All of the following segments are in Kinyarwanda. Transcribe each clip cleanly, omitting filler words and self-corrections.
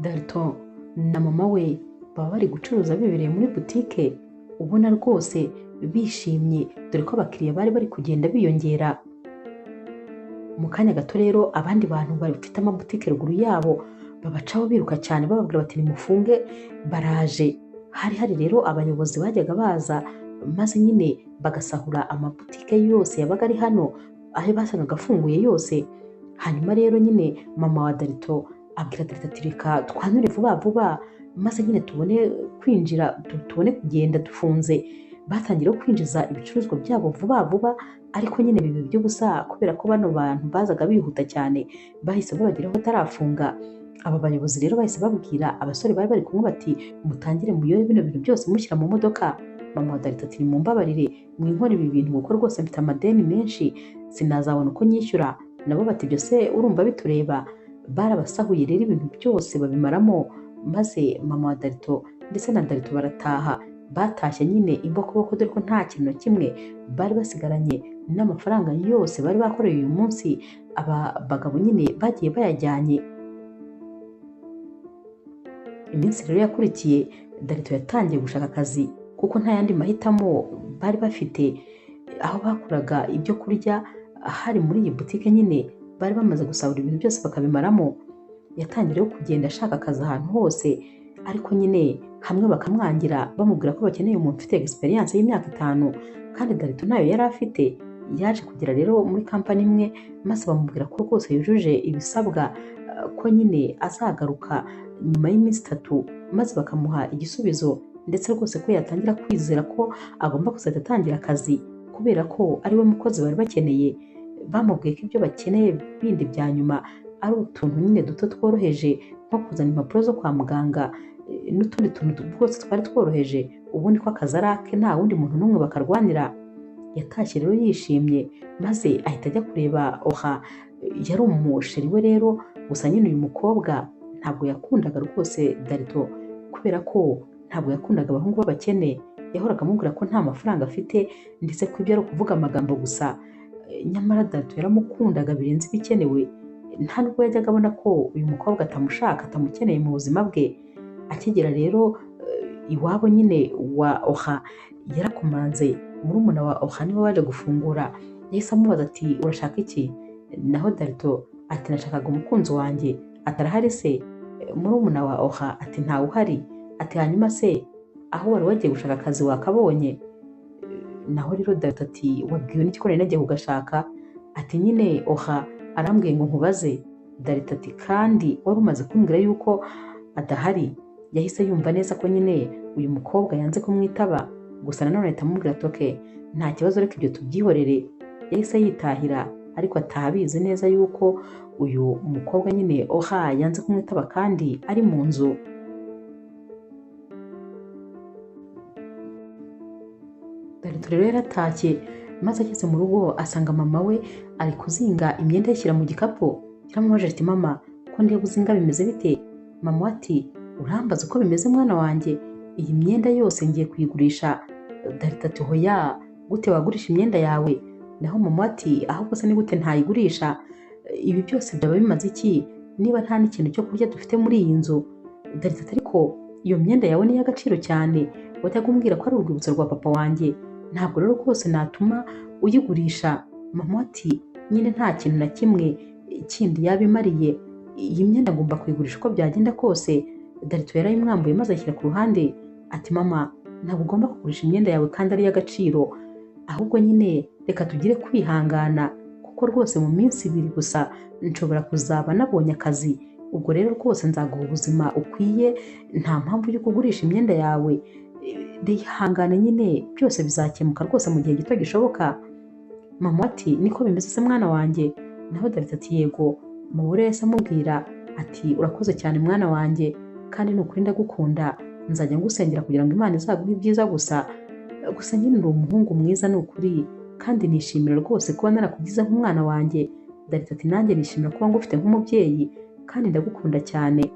Dalton na mama we baba bari gucuruza bibereye muri butike, ubona rwose bishimye dore ko abakiriya bari bari kugenda biyongera. Mu kanya gato rero abandi bantu bafite amabutike ruguru yabo babacaho biruka cyane bababwira bati nimufunge baraje. Hari rero abayobozi bajyaga baza maze nyine bagasahura amabutike yose yabaga ari hano aho basangaga afunguye yose. Hanyuma rero nyine mama wa Dalton abwira Dalton ati reka twanure vuba vuba maze nyine tubone kwinjira tubone kugenda dufunze. Batangira kwinjiza ibicuruzwa byabo vuba vuba ariko nyine bibi by'ubusa kubera ko bano bantu bazaga bihuta cyane bahise babageraho batarafunga. Aba bayobozi rero bahise babwira abasore bari bari kumwe bati mutangire muyobe bino bintu byose mushyira mu modoka. Mama wa Dalton ati nimumbabarire mwinkora ibi bintu kuko rwose mfite amadeni menshi sinazabona uko nyishyura. Nabo bati byose urumva bitureba. Barabasahuye rero ibintu byose babimaramo maze mama wa Dalton ndetse na Dalton barataha. Batashye nyine imbokoboko dore ko nta kintu na kimwe bari basigaranye n'amafaranga yose bari bakoreye uyu munsi aba bagabo nyine bagiye bayajyanye. Iminsi rero yakurikiye Dalton yatangiye gushaka akazi kuko nta yandi mahitamo bari bafite. Aho bakuraga ibyo kurya hari muri iyi butike nyine bari bamaze gusahura ibintu byose bakabimaramo. Yatangiye kugenda ashaka akazi ahantu hose ariko nyine hamwe bakamwangira bamubwira ko bakeneye umuntu ufite experience y'imyaka 5 kandi Dalton nayo yari afite. Yaje kugera rero muri kampani imwe maze bamubwira ko rwose yujuje ibisabwa ko nyine azagaruka nyuma y'iminsi 3 maze bakamuha igisubizo ndetse rwose ko yatangira kwizera ko agomba kuzajya atangira akazi kubera ko ari we mukozi bari bakeneye. Bamubwiye ko ibyo bakeneye bindi bya nyuma ari utuntu nyine duto tworoheje nko kuzana impapuro zo kwa muganga n'utundi tuntu rwose twari tworoheje ubundi ko akazi ari ake nta wundi muntu n'umwe bakarwanira. Yatashye rero yishimye maze ahita ajya kureba Oha yari umusheri we rero. Gusa nyine uyu mukobwa ntabwo yakundaga rwose Dalton kubera ko ntabwo yakundaga abahungu b'abakene. Yahoraga amubwira ko nta mafaranga afite ndetse ko ibyo ari ukuvuga amagambo gusa. Nyamara Dalton yaramukundaga birenze ibikenewe. Nta nubwo yajyaga abona ko uyu mukobwa atamushaka atamukeneye mu buzima bwe. Akigera rero iwabo nyine wa Oha yarakomanze. Murumuna wa Oha niwe waje gufungura. Yahise amubaza ati urashaka iki? Naho Dalton ati nashakaga umukunzi wanjye. Atarahari se? Murumuna wa Oha ati ntawe uhari. Ati hanyuma se aho wari wagiye gushaka akazi wakabonye? Naho rero Dalton ati wabwiwe n'iki ko nari nagiye kugashaka? Ati nyine Oha arambwiye ngo nkubaze. Dalton ati kandi wari umaze kumbwira yuko adahari. Yahise yumva neza ko nyine uyu mukobwa yanze kumwitaba. Gusa nanone ahita amubwira ati okay nta kibazo reka ibyo tubyihorere. Yahise yitahira ariko atabizi neza yuko uyu mukobwa nyine Oha yanze kumwitaba kandi ari mu nzu. Dalton rero yaratashye maze ageze mu rugo asanga mama we ari kuzinga imyenda yishyira mu gikapu. Yaramubaje ati mama ko ndeba uzinga bimeze bite? Mama we ati urambaza uko bimeze mwana wanjye? Iyi myenda yose ngiye kuyigurisha. Dalton ati hoya gute wagurisha imyenda yawe? Naho mama ati ahubwo se ni gute ntayigurisha? Ibi byose byaba bimaze iki niba nta n'ikintu cyo kurya dufite muri iyi nzu? Dalton ati ariko iyo myenda yawe ni iy'agaciro cyane wajyaga umbwira ko ari urwibutso rwa papa wanjye. Ntabwo rero rwose natuma uyigurisha. Mama ati nyine nta kintu na kimwe kindi yabimariye. Iyi myenda ngomba kuyigurisha uko byagenda kose. Dalton yarayimwambuye maze ashyira ku ruhande ati mama ntabwo ugomba kugurisha imyenda yawe kandi ari iy'agaciro. Ahubwo nyine reka tugire kwihangana kuko rwose mu minsi 2 gusa nshobora kuzaba nabonye akazi. Ubwo rero rwose nzaguha ubuzima ukwiye nta mpamvu yo kugurisha imyenda yawe. Ihangane nyine byose bizakemuka rwose mu gihe gito gishoboka. Mama ati niko bimeze se mwana wanjye? Naho Dalton ati yego. Mama wese amubwira ati urakoze cyane mwana wanjye kandi nukuri ndagukunda nzajya ngusengera kugira ngo Imana izaguhe ibyiza gusa. Gusa nyine uri umuhungu mwiza nukuri kandi nishimira rwose kuba narakugize nk'umwana wanjye. Dalton ati nanjye nishimira kuba ngufite nk'umubyeyi kandi ndagukunda cyane.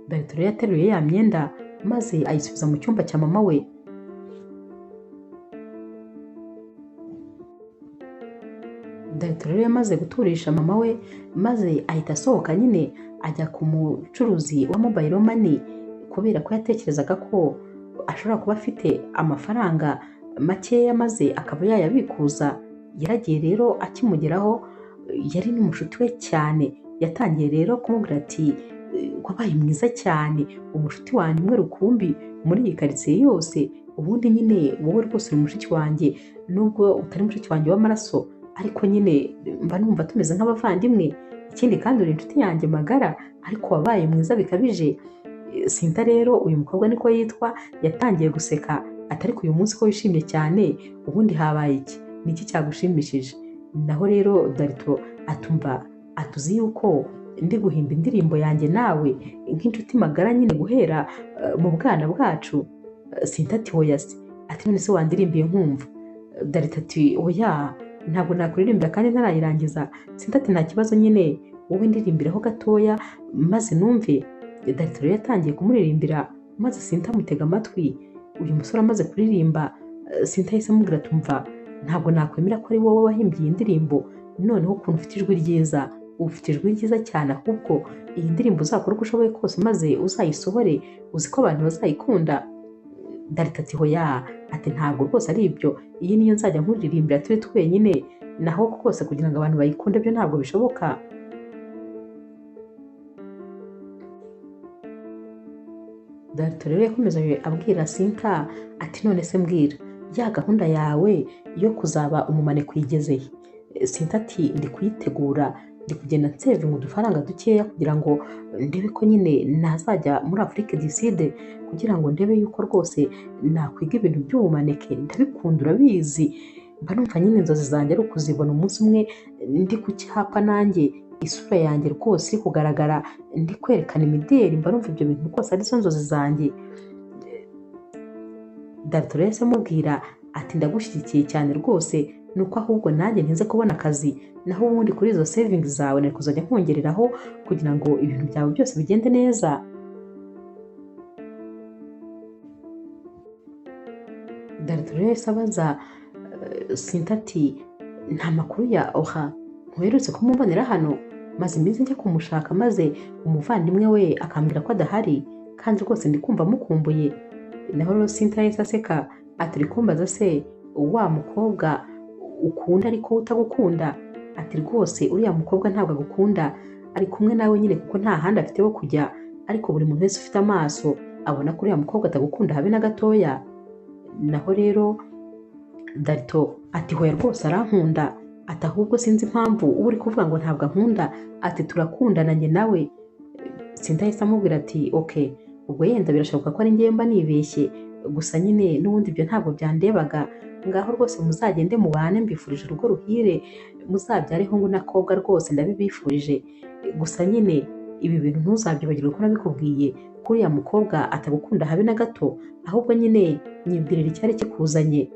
Dalton yateruye ya myenda maze ayisubiza mu cyumba cya mama we. Dalton rero yamaze guturisha mama we maze ahita asohoka nyine ajya ku mucuruzi wa mobile money kubera ko yatekerezaga ko ashobora kuba afite amafaranga makeya maze akaba yayabikuza. Yaragiye rero akimugeraho, yari n'umushuti we cyane, yatangiye rero kumubwira ati wabaye mwiza cyane, umushuti wanjye umwe rukumbi muri iyi karitsiye yose, ubundi nyine wowe rwose uri mushiki wanjye, nubwo utari mushiki wanjye w'amaraso ariko nyine mba numva tumeze nk'abavandimwe, ikindi kandi uri inshuti yanjye magara, ariko wabaye mwiza bikabije. Sinta rero uyu mukobwa niko yitwa, yatangiye guseka ati ariko uyu munsi ko wishimye cyane, ubundi habaye iki? Ni iki cyagushimishije? Naho rero Darito atumva atuzi yuko ndi guhimba indirimbo yanjye nawe nk'inshuti magara nyine guhera mu bwana bwacu. Sinta ati oya se, ati none se wandirimbiye nkumva? Darito ati oya, ntabwo nakuririmbira kandi ntarayirangiza. Sinta ati nta kibazo nyine wowe ndirimbiraho gatoya maze numve. Darito rero yatangiye kumuririmbira maze Sinta amutega amatwi. Uyu musore amaze kuririmba, Sinta yahise amubwira atumva ntabwo nakwemera ko ari wowe wahimbye iyi ndirimbo, noneho ukuntu ufite ijwi ryiza, ufite ijwi ryiza cyane, ahubwo iyi ndirimbo uzakora uko ushoboye kose maze uzayisohore, uzi ko abantu bazayikunda. Darito ati hoya, ati ntabwo rwose ari ibyo, iyi niyo nzajya nkuririmbira turi twenyine, naho rwose kugira ngo abantu bayikunde byo ntabwo bishoboka. Darito rero yakomeje abwira Sinta ati none se mbwira, ya gahunda yawe yo kuzaba umumane kwigezeye? Sinta ati ndi kuyitegura, ndi kugenda nsevinga udufaranga dukeya kugira ngo ndebe ko nyine nazajya muri Afurike du Sud, kugira ngo ndebe yuko rwose nakwiga ibintu by'ubumaneke, ndabikunda urabizi. Mba numva nyine inzozi zanjye ari ukuzibona umunsi umwe ndi ku cyapa nanjye isura yanjye rwose iri kugaragara, ndi kwerekana imideri. Mba numva ibyo bintu rwose ari zo nzozi zanjye. Darito rero amubwira ati ndagushyigikiye cyane rwose, nuko ahubwo nanjye ntize kubona akazi, naho ubundi kuri izo savings zawe nari kuzajya nkongereraho kugira ngo ibintu byawe byose bigende neza. Darito rero yahise abaza Sinta ati nta makuru ya Oha ntuherutse kumubonera hano? Maze iminsi njya kumushaka maze umuvandimwe we akambwira ko adahari, kandi rwose ndi kumva mukumbuye. Naho rero Sinta yahise aseka ati uri kumbaza se wa mukobwa ukunda ariko utagukunda? Ati rwose uriya mukobwa ntabwo agukunda, ari kumwe nawe nyine kuko nta handi afite ho kujya, ariko buri muntu wese ufite amaso abona ko uriya mukobwa atagukunda habe na gatoya. Naho rero Darito ati hoya rwose arankunda, ati ahubwo sinzi impamvu uba uri kuvuga ngo ntabwo ankunda, ati turakundana njye nawe. Sinta yahise amubwira ati okay, ubwo yenda birashoboka ko ari njye mba nibeshye, gusa nyine n'ubundi ibyo ntabwo byandebaga. Ngaho rwose muzagende mubane, mbifurije urugo ruhire, muzabyare hungu n'akobwa, rwose ndabibifurije. Gusa nyine ibi bintu ntuzabyibagirwe ko nabikubwiye ko uriya mukobwa atagukunda habe na gato, ahubwo nyine nyibwirira icyari kikuzanye.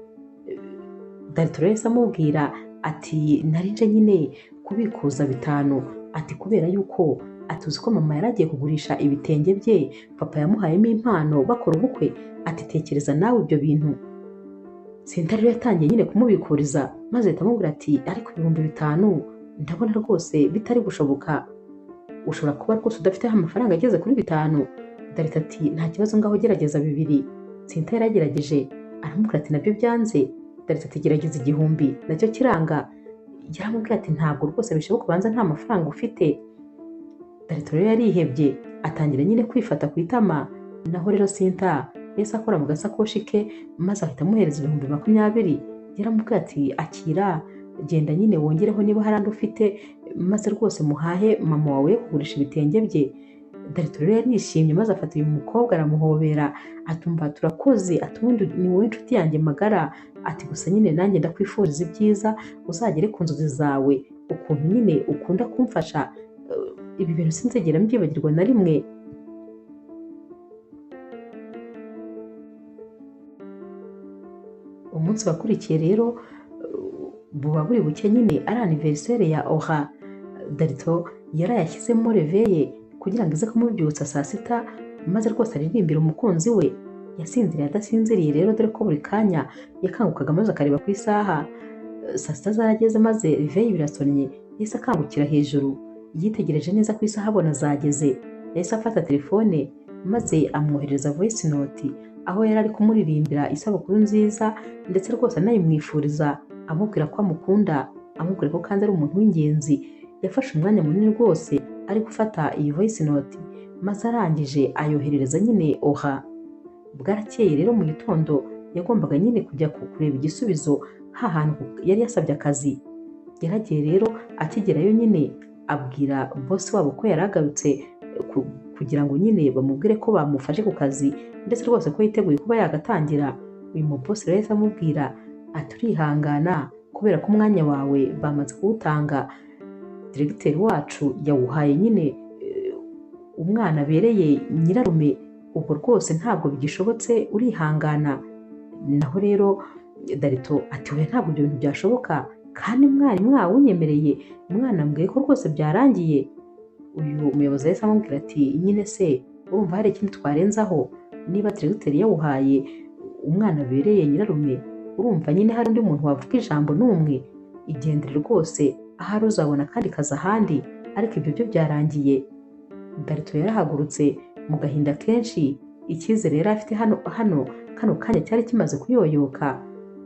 Darito rero amubwira ati nari nje nyine kubikuza 5, ati kubera yuko atuzi ko mama yaragiye kugurisha ibitenge bye papa yamuhayemo impano bakora ubukwe, ati tekereza nawe ibyo bintu. Sinta rero yatangiye nyine kumubikuriza maze atamubwira ati ariko 5,000 ndabona rwose bitari gushoboka, ushobora kuba rwose udafite amafaranga ageze kuri 5. Darito ati nta kibazo ngaho gerageza 2. Sinta yaragerageje aramubwira ati nabyo byanze. Darito ati gerageza 1,000 nacyo kiranga. Yaramubwira ati ntabwo rwose bishoboka, ubanza nta mafaranga ufite. Darito rero yarihebye atangira nyine kwifata ku itama. Naho rero Sinta yahise akora mu gasakoshi ke maze ahita amuhereza 20,000. Yaramubwira ati akira, genda nyine wongereho niba hari andi ufite, maze rwose muhahe mama wawe kugurisha ibitenge bye. Darito rero yarishimye maze afata uyu mukobwa aramuhobera, atumva turakoze, atubundi ni wowe inshuti yanjye magara, ati gusa nyine nanjye ndakwifuriza ibyiza, uzagere ku nzozi zawe, ukuntu nyine ukunda kumfasha, ibi bintu sinzegera mbyibagirwa na rimwe. Umunsi wakurikiye rero buba buri buke nyine ari anniversaire ya Oha. Darito yarayashyizemo reveye kugira ngo ize kumubyutsa saa 6 maze rwose aririmbira umukunzi we. Yasinziriye adasinziriye rero dore ko buri kanya yakangukaga maze akareba ku isaha. Saa 6 zarageze maze reveye birasonnye, yahise akangukira hejuru. yitegereje neza ku isaha abona zageze, yahise afata telefone maze amwoherereza voice note aho yari ari kumuririmbira isabukuru nziza ndetse rwose anayimwifuriza amubwira ko amukunda, amubwira ko kandi ari umuntu w'ingenzi. Yafashe umwanya munini rwose ari gufata iyi voice note maze arangije ayoherereza nyine Oha. Bwarakeye rero mu gitondo yagombaga nyine kujya kureba igisubizo hantu yari yasabye akazi. Yaragiye rero, akigerayo nyine abwira boss wabo ko yari agarutse kugira ngo nyine bamubwire ko bamufashe ku kazi ndetse rwose ko yiteguye kuba yagatangira. Uyu mu boss rero yahise amubwira ati urihangana kubera ko umwanya wawe bamaze kuwutanga, diregiteri wacu yawuhaye nyine umwana abereye nyirarume, ubwo rwose ntabwo bigishobotse urihangana. Naho rero Darito ati we ntabwo ibyo bintu byashoboka kandi mwari mwawunyemereye, umwana ambwiye ko rwose byarangiye. Uyu muyobozi yahise amubwira ati nyine se urumva hari ikindi twarenzaho? Niba diregiteri yawuhaye umwana abereye nyirarume, urumva nyine hari undi muntu wavuga ijambo n'umwe? Igendere rwose, ahari uzabona kandi kazi ahandi, ariko ibyo byo byarangiye. Darito yarahagurutse mu gahinda kenshi, icyizere yari afite kano kanya cyari kimaze kuyoyoka.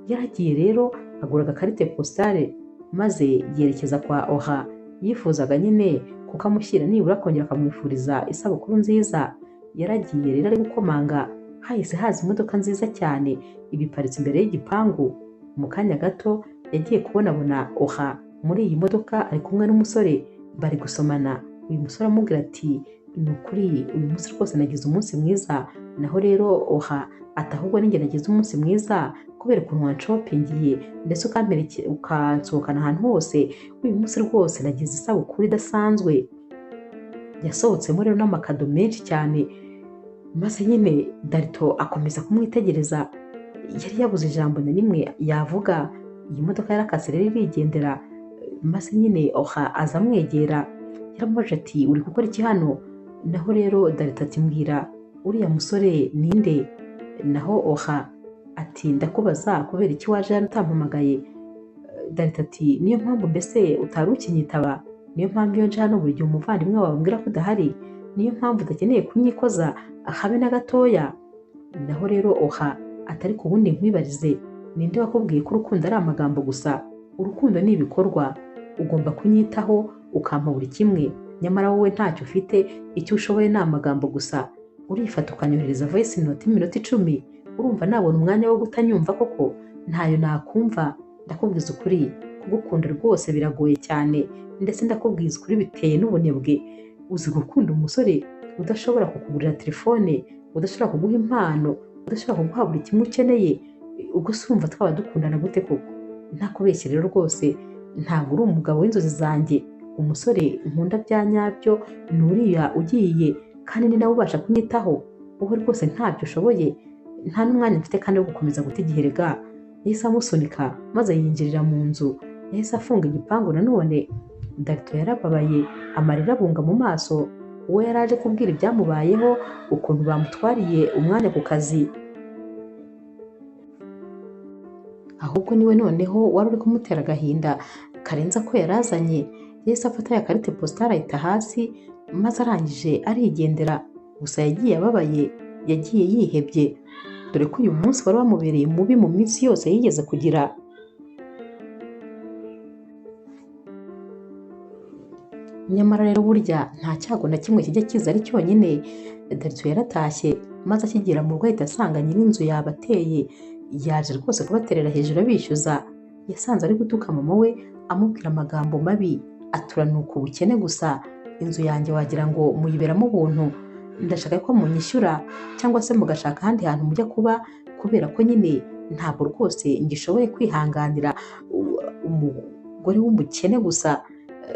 Yaragiye rero agura agakarite postale maze yerekeza kwa Oha, yifuzaga nyine kukamushyira nibura akongera akamwifuriza isabukuru nziza. Yaragiye rero ari gukomanga, hahise haza imodoka nziza cyane ibiparitse imbere y'igipangu. Mu kanya gato yagiye kubonabona Oha muri iyi modoka ari kumwe n'umusore bari gusomana. Uyu musore amubwira ati ni ukuri uyu munsi rwose nagize umunsi mwiza. Naho rero Oha ati ahubwo ninjye nagize umunsi mwiza kubera ukuntu wanshopingiye ndetse ukansohokana ahantu hose. Uyu munsi rwose nagize isabukuru idasanzwe. Yasohotsemo rero n'amakado menshi cyane, maze nyine Darito akomeza kumwitegereza. Yari yabuze ijambo na rimwe yavuga. Iyi modoka yarakase rero irigendera, maze nyine Oha aza amwegera, yaramubajije ati uri gukora iki hano? Naho rero Darito ati mbwira uriya musore ninde? Naho Oha ati ndakubaza kubera iki waje hano utampamagaye? Darito ati niyo mpamvu mbese utari ukinyitaba, niyo mpamvu iyo nje hano buri gihe umuvandimwe wawe ambwira ko udahari, niyo mpamvu udakeneye kunyikoza habe na gatoya. Naho rero Oha atari ku wundi nkwibarize, ninde wakubwiye ko urukundo ari amagambo gusa? Urukundo ni ibikorwa, ugomba kunyitaho ukampa buri kimwe, nyamara wowe ntacyo ufite, icyo ushoboye ni amagambo gusa. Urifata ukanyohereza voice note y'iminota 10, urumva nabona umwanya wo gutanyumva koko? Ntayo nakumva. Ndakubwiza ukuri, kugukunda rwose biragoye cyane, ndetse ndakubwiza ukuri biteye n'ubunebwe. Uzi gukunda umusore udashobora kukugurira telefone, udashobora kuguha impano, udashobora kuguha buri kimwe ukeneye, ubwo se urumva twaba dukundana gute koko? Ntakubeshye rero rwose ntabwo uri umugabo w'inzozi zanjye. Umusore nkunda bya nyabyo ni uriya ugiye, kandi ni nawe ubasha kunyitaho. Wowe rwose ntabyo ushoboye, nta n'umwanya mfite kandi wo gukomeza guta igihe rega. Yahise amusunika maze yinjirira mu nzu, yahise afunga igipangu. Nanone Darito yarababaye, amarira abunga mu maso. Uwo yari aje kubwira ibyamubayeho, ukuntu bamutwariye umwanya ku kazi, ahubwo niwe noneho wari uri kumutera agahinda karenze ko yarazanye. Yahise afata ya karite postale ayita hasi maze arangije arigendera. Gusa yagiye ababaye, yagiye yihebye, dore ko uyu munsi wari wamubereye mubi mu minsi yose yigeze kugira. Nyamara rero burya nta cyago na kimwe kijya kiza ari cyonyine. Darito yaratashye maze akigera mu rugo ahita asanga nyir'inzu yabateye, yaje rwose kubaterera hejuru abishyuza. Yasanze ari gutuka mama we amubwira amagambo mabi, aturanuka ubukene gusa. Inzu yanjye wagira ngo muyiberamo ubuntu, ndashaka ko munyishyura cyangwa se mugashaka ahandi hantu mujya kuba, kubera ko nyine ntabwo rwose ngishoboye kwihanganira umugore w'umukene gusa.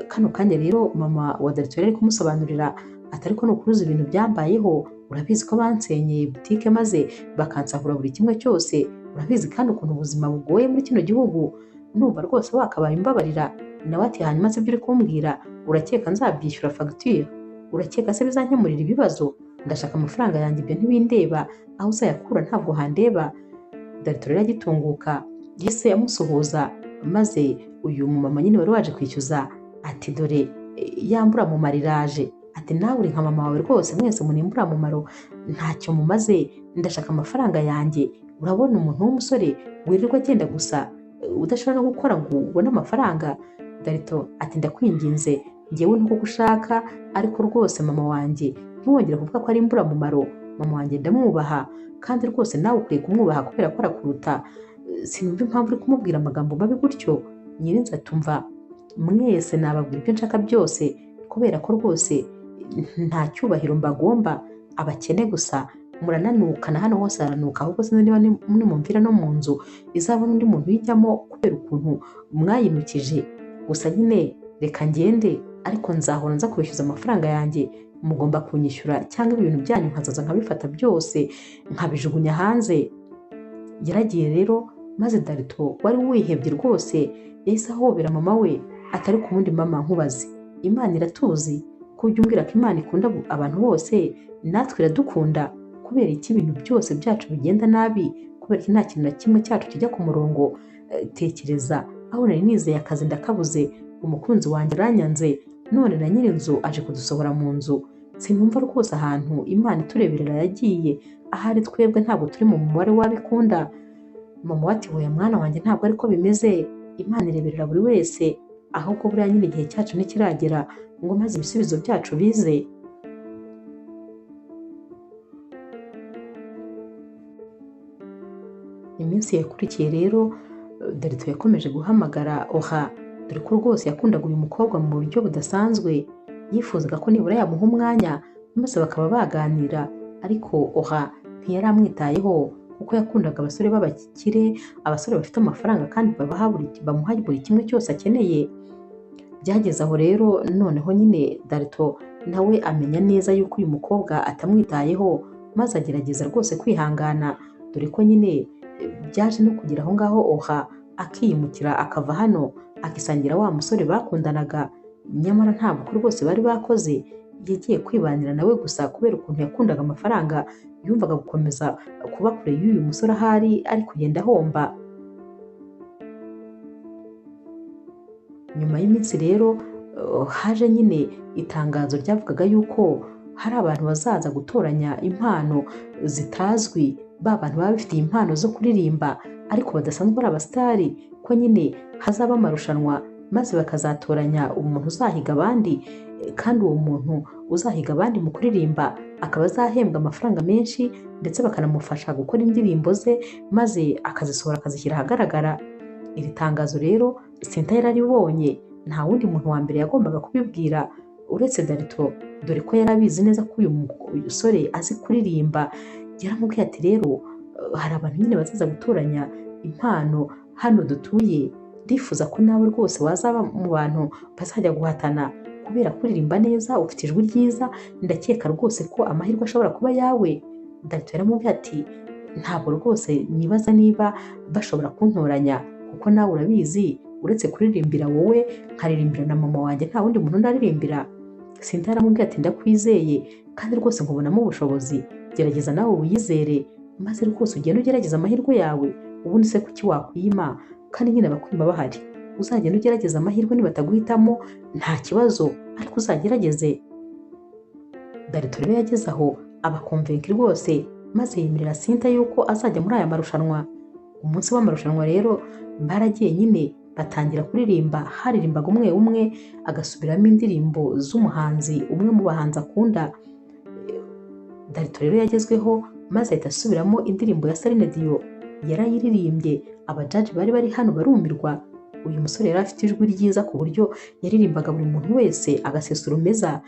Kano kanya rero mama wa Darito yari kumusobanurira ati ariko nukuruza ibintu byambayeho, urabizi ko bansenyeye butike maze bakansahura buri kimwe cyose, urabizi kandi ukuntu ubuzima bugoye muri kino gihugu, numva rwose wakabaye imbabarira. Nawe ati hanyuma se ibyo uri kumbwira urakeka nzabyishyura fagitire? Urakeka se bizankemurira ibibazo? Ndashaka amafaranga yanjye, ibyo ntibindeba, aho uzayakura ntabwo handeba. Darito rero agitunguka yahise amusuhuza, maze uyu mumama nyine wari waje kwishyuza ati dore yambura mu mariraje ati nawe uri nka mama wawe rwose, mwese munimbura mu maro ntacyo mumaze, ndashaka amafaranga yanjye. Urabona umuntu w'umusore wirirwa agenda gusa udashobora no gukora ngo ubone amafaranga? Darito ati ndakwinginze, njyewe nkuko ushaka, ariko rwose mama wanjye ntiwongere kuvuga ko ari imburamumaro. Mama wanjye ndamwubaha kandi rwose nawe ukwiye kumwubaha kubera ko arakuruta. Sinumva impamvu uri kumubwira amagambo mabi gutyo. Nyirinzu atumva mwese nababwira ibyo nshaka byose kubera ko rwose nta cyubahiro mbagomba, abakene gusa murananuka, na hano hose haranuka, ahubwo sinzi niba nimumvira no mu nzu izabona undi muntu uyijyamo kubera ukuntu mwayinukije. Gusa nyine reka ngende, ariko nzahora nza kubishyuza amafaranga yanjye, mugomba kunyishyura cyangwa ibintu byanyu nkazaza nkabifata byose nkabijugunya hanze. Yaragiye rero, maze Darito wari wihebye rwose yahise ahobera mama we atari ku wundi, mama nkubaze, Imana iratuzi ko ujya umbwira ko Imana ikunda abantu bose, natwe iradukunda, kubera iki ibintu byose byacu bigenda nabi? Kubera iki nta kintu na kimwe cyacu kijya ku murongo? Tekereza, aho nari nizeye akazi ndakabuze, umukunzi wanjye aranyanze, none na nyirinzu aje kudusohora mu nzu. Sinumva rwose ahantu Imana itureberera yagiye, ahari twebwe ntabwo turi mu mubare w'abikunda. Mama ati hoya mwana wanjye, ntabwo ariko bimeze, Imana ireberera buri wese, ahubwo buriya nyine igihe cyacu ntikiragera ngo maze ibisubizo byacu bize. Iminsi yakurikiye rero, Darito yakomeje guhamagara Oha, dore ko rwose yakundaga uyu mukobwa mu buryo budasanzwe. Yifuzaga ko nibura yamuha umwanya maze bakaba baganira, ariko Oha ntiyari amwitayeho kuko yakundaga abasore b'abakire, abasore bafite amafaranga kandi bamuha buri kimwe cyose akeneye. Byageze aho rero noneho nyine Darito nawe amenya neza yuko uyu mukobwa atamwitayeho, maze agerageza rwose kwihangana, dore ko nyine byaje no kugera aho ngaho Oha akiyimukira akava hano akisangira wa musore bakundanaga. Nyamara ntabwo rwose bari bakoze, yagiye kwibanira nawe gusa kubera ukuntu yakundaga amafaranga, yumvaga gukomeza kuba kure y'uyu musore ahari ari kugenda ahomba. Nyuma y'iminsi rero haje nyine itangazo ryavugaga yuko hari abantu bazaza gutoranya impano zitazwi, ba bantu baba bafitiye impano zo kuririmba ariko badasanzwe ari abasitari, ko nyine hazaba amarushanwa maze bakazatoranya umuntu uzahiga abandi, kandi uwo muntu uzahiga abandi mu kuririmba akaba azahembwa amafaranga menshi, ndetse bakanamufasha gukora indirimbo ze maze akazisohora akazishyira ahagaragara. Iri tangazo rero Sinta yararibonye, nta wundi muntu wa mbere yagombaga kubibwira uretse Darito, dore ko yari abizi neza ko uyu musore azi kuririmba. Yaramubwiye ati rero hari abantu nyine bazaza gutoranya impano hano dutuye, ndifuza ko nawe rwose wazaba mu bantu bazajya guhatana, kubera kuririmba neza, ufite ijwi ryiza, ndakeka rwose ko amahirwe ashobora kuba yawe. Darito yaramubwiye ati ntabwo rwose nibaza niba bashobora kuntoranya, kuko nawe urabizi uretse kuririmbira wowe nkaririmbira na mama wanjye nta wundi muntu ndaririmbira. Sinta yaramubwiye ati ndakwizeye kandi rwose nkubonamo ubushobozi, gerageza nawe wiyizere maze rwose ugende ugerageza amahirwe yawe, ubundi se kuki wakwima? Kandi nyine abakwima bahari, uzagenda ugerageza amahirwe, nibataguhitamo nta kibazo, ariko uzagerageze. Darito rero yageze aho abakonvenki rwose, maze yemerera Sinta yuko azajya muri aya marushanwa. Umunsi w'amarushanwa rero baragiye nyine batangira kuririmba, haririmbaga umwe umwe agasubiramo indirimbo z'umuhanzi umwe mu bahanzi akunda. Darito rero yagezweho maze ahita asubiramo indirimbo ya Celine Dion, yarayiririmbye. Abajaji bari hano barumirwa. Uyu musore yari afite ijwi ryiza ku buryo yaririmbaga buri muntu wese agasesurumeza.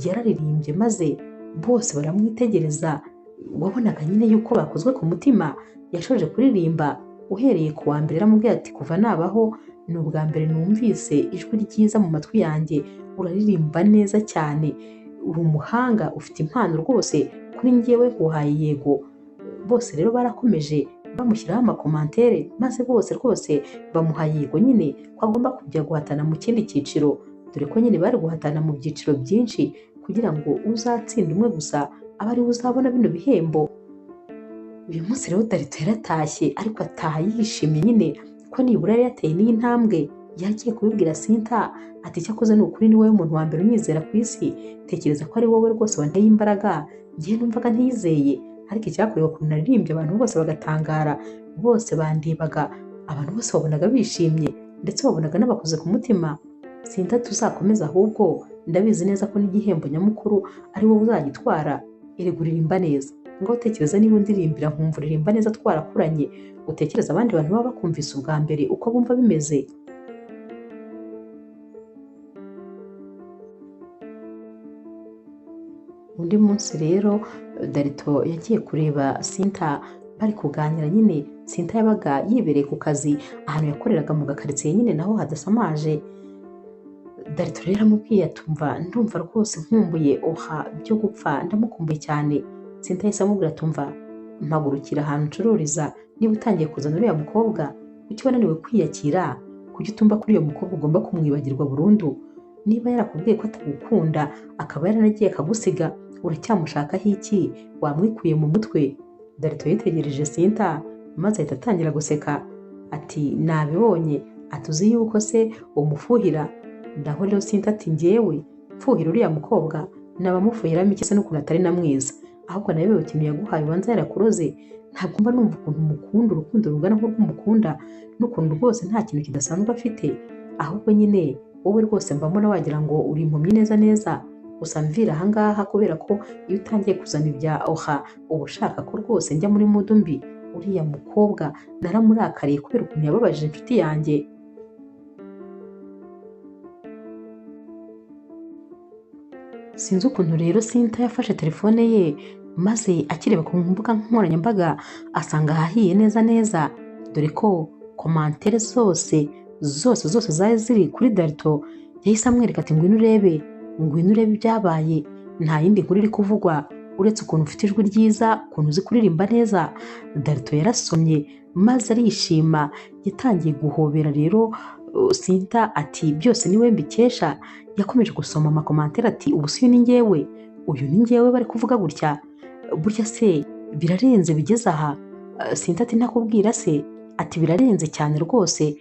Yararirimbye maze bose baramwitegereza, wabonaga nyine yuko bakozwe ku mutima. Yashoje kuririmba, uhereye ku wa mbere yaramubwiye ati kuva nabaho ni ubwa mbere numvise ijwi ryiza mu matwi yanjye, uraririmba neza cyane, uri umuhanga, ufite impano rwose, kuri njyewe nguhaye yego. Bose rero barakomeje bamushyiraho amakomantere, maze bose rwose bamuha yego nyine ko agomba kujya guhatana mu kindi cyiciro, dore ko nyine bari guhatana mu byiciro byinshi kugira ngo uzatsinda umwe gusa abe ari we uzabona bino bihembo. Uyu munsi rero Darito yaratashye, ariko ataha yishimye nyine ko nibura yari yateye n'iyi ntambwe yagiye kubibwira Sinta ati cyakoze ni ukuri ni wowe muntu wa mbere unyizera ku isi, tekereza ko ari wowe rwose wanteye imbaraga, njye numvaga ntizeye, ariko icyakorewe ukuntu naririmbye abantu bose bagatangara, bose bandebaga, abantu bose babonaga bishimye ndetse babonaga n'abakoze ku mutima. Sinta tuzakomeza ahubwo ndabizi neza ko n'igihembo nyamukuru ari wowe uzagitwara, erega uririmba neza, ngaho tekereza niba undirimbira nkumva uririmba neza twarakuranye, utekereza abandi bantu baba bakumvise ubwa mbere uko bumva bimeze. Undi munsi rero Darito yagiye kureba Sinta bari kuganira nyine. Sinta yabaga yibereye ku kazi ahantu yakoreraga mu gakaritsiye nyine naho hadasamaje. Darito rero amubwiye atumva ndumva rwose nkumbuye oha byo gupfa, ndamukumbuye cyane. Sinta yahise amubwira atumva mpagurukira ahantu ncururiza, niba utangiye kuzana uriya mukobwa kuki wananiwe kwiyakira, kuki utumva kuri uyo mukobwa ugomba kumwibagirwa burundu, niba yarakubwiye ko atagukunda akaba yaranagiye akagusiga uracyamushakaho iki, wamwikuye mu mutwe. Darito yitegereje Sinta maze ahita atangira guseka ati nabibonye, atuzi yuko se umufuhira. Naho rero Sinta ati njyewe mfuhira uriya mukobwa, nabamufuhiramo iki se n'ukuntu atari na mwiza, ahubwo nawe ikintu yaguhaye ubanza yarakuroze. Ntabwo mba numva ukuntu umukunda urukundo rungana nk'urw'umukunda, n'ukuntu rwose nta kintu kidasanzwe afite, ahubwo nyine wowe rwose mba mbona wagira ngo uri impumyi neza neza. Gusa mvira ahangaha kubera ko iyo utangiye kuzana ibya oha uba ushaka ko rwose njya muri mudu mbi. Uriya mukobwa naramurakariye kubera ukuntu yababajije inshuti yanjye. Sinzi ukuntu rero Sinta yafashe telefone ye maze akireba ku mbuga nkoranyambaga asanga hahiye neza neza, dore ko komantere zose zari ziri kuri Darito. Yahise amwereka ati ngwino urebe ibyabaye, nta yindi nkuru iri kuvugwa uretse ukuntu ufite ijwi ryiza, ukuntu uzi kuririmba neza. Darito yarasomye maze arishima, yatangiye guhobera rero Sinta ati byose niwe mbikesha. Yakomeje gusoma amakomantere ati ubu si uyu ni njyewe bari kuvuga gutya, burya se birarenze bigeze aha. Sinta ati ntakubwira se, ati birarenze cyane rwose,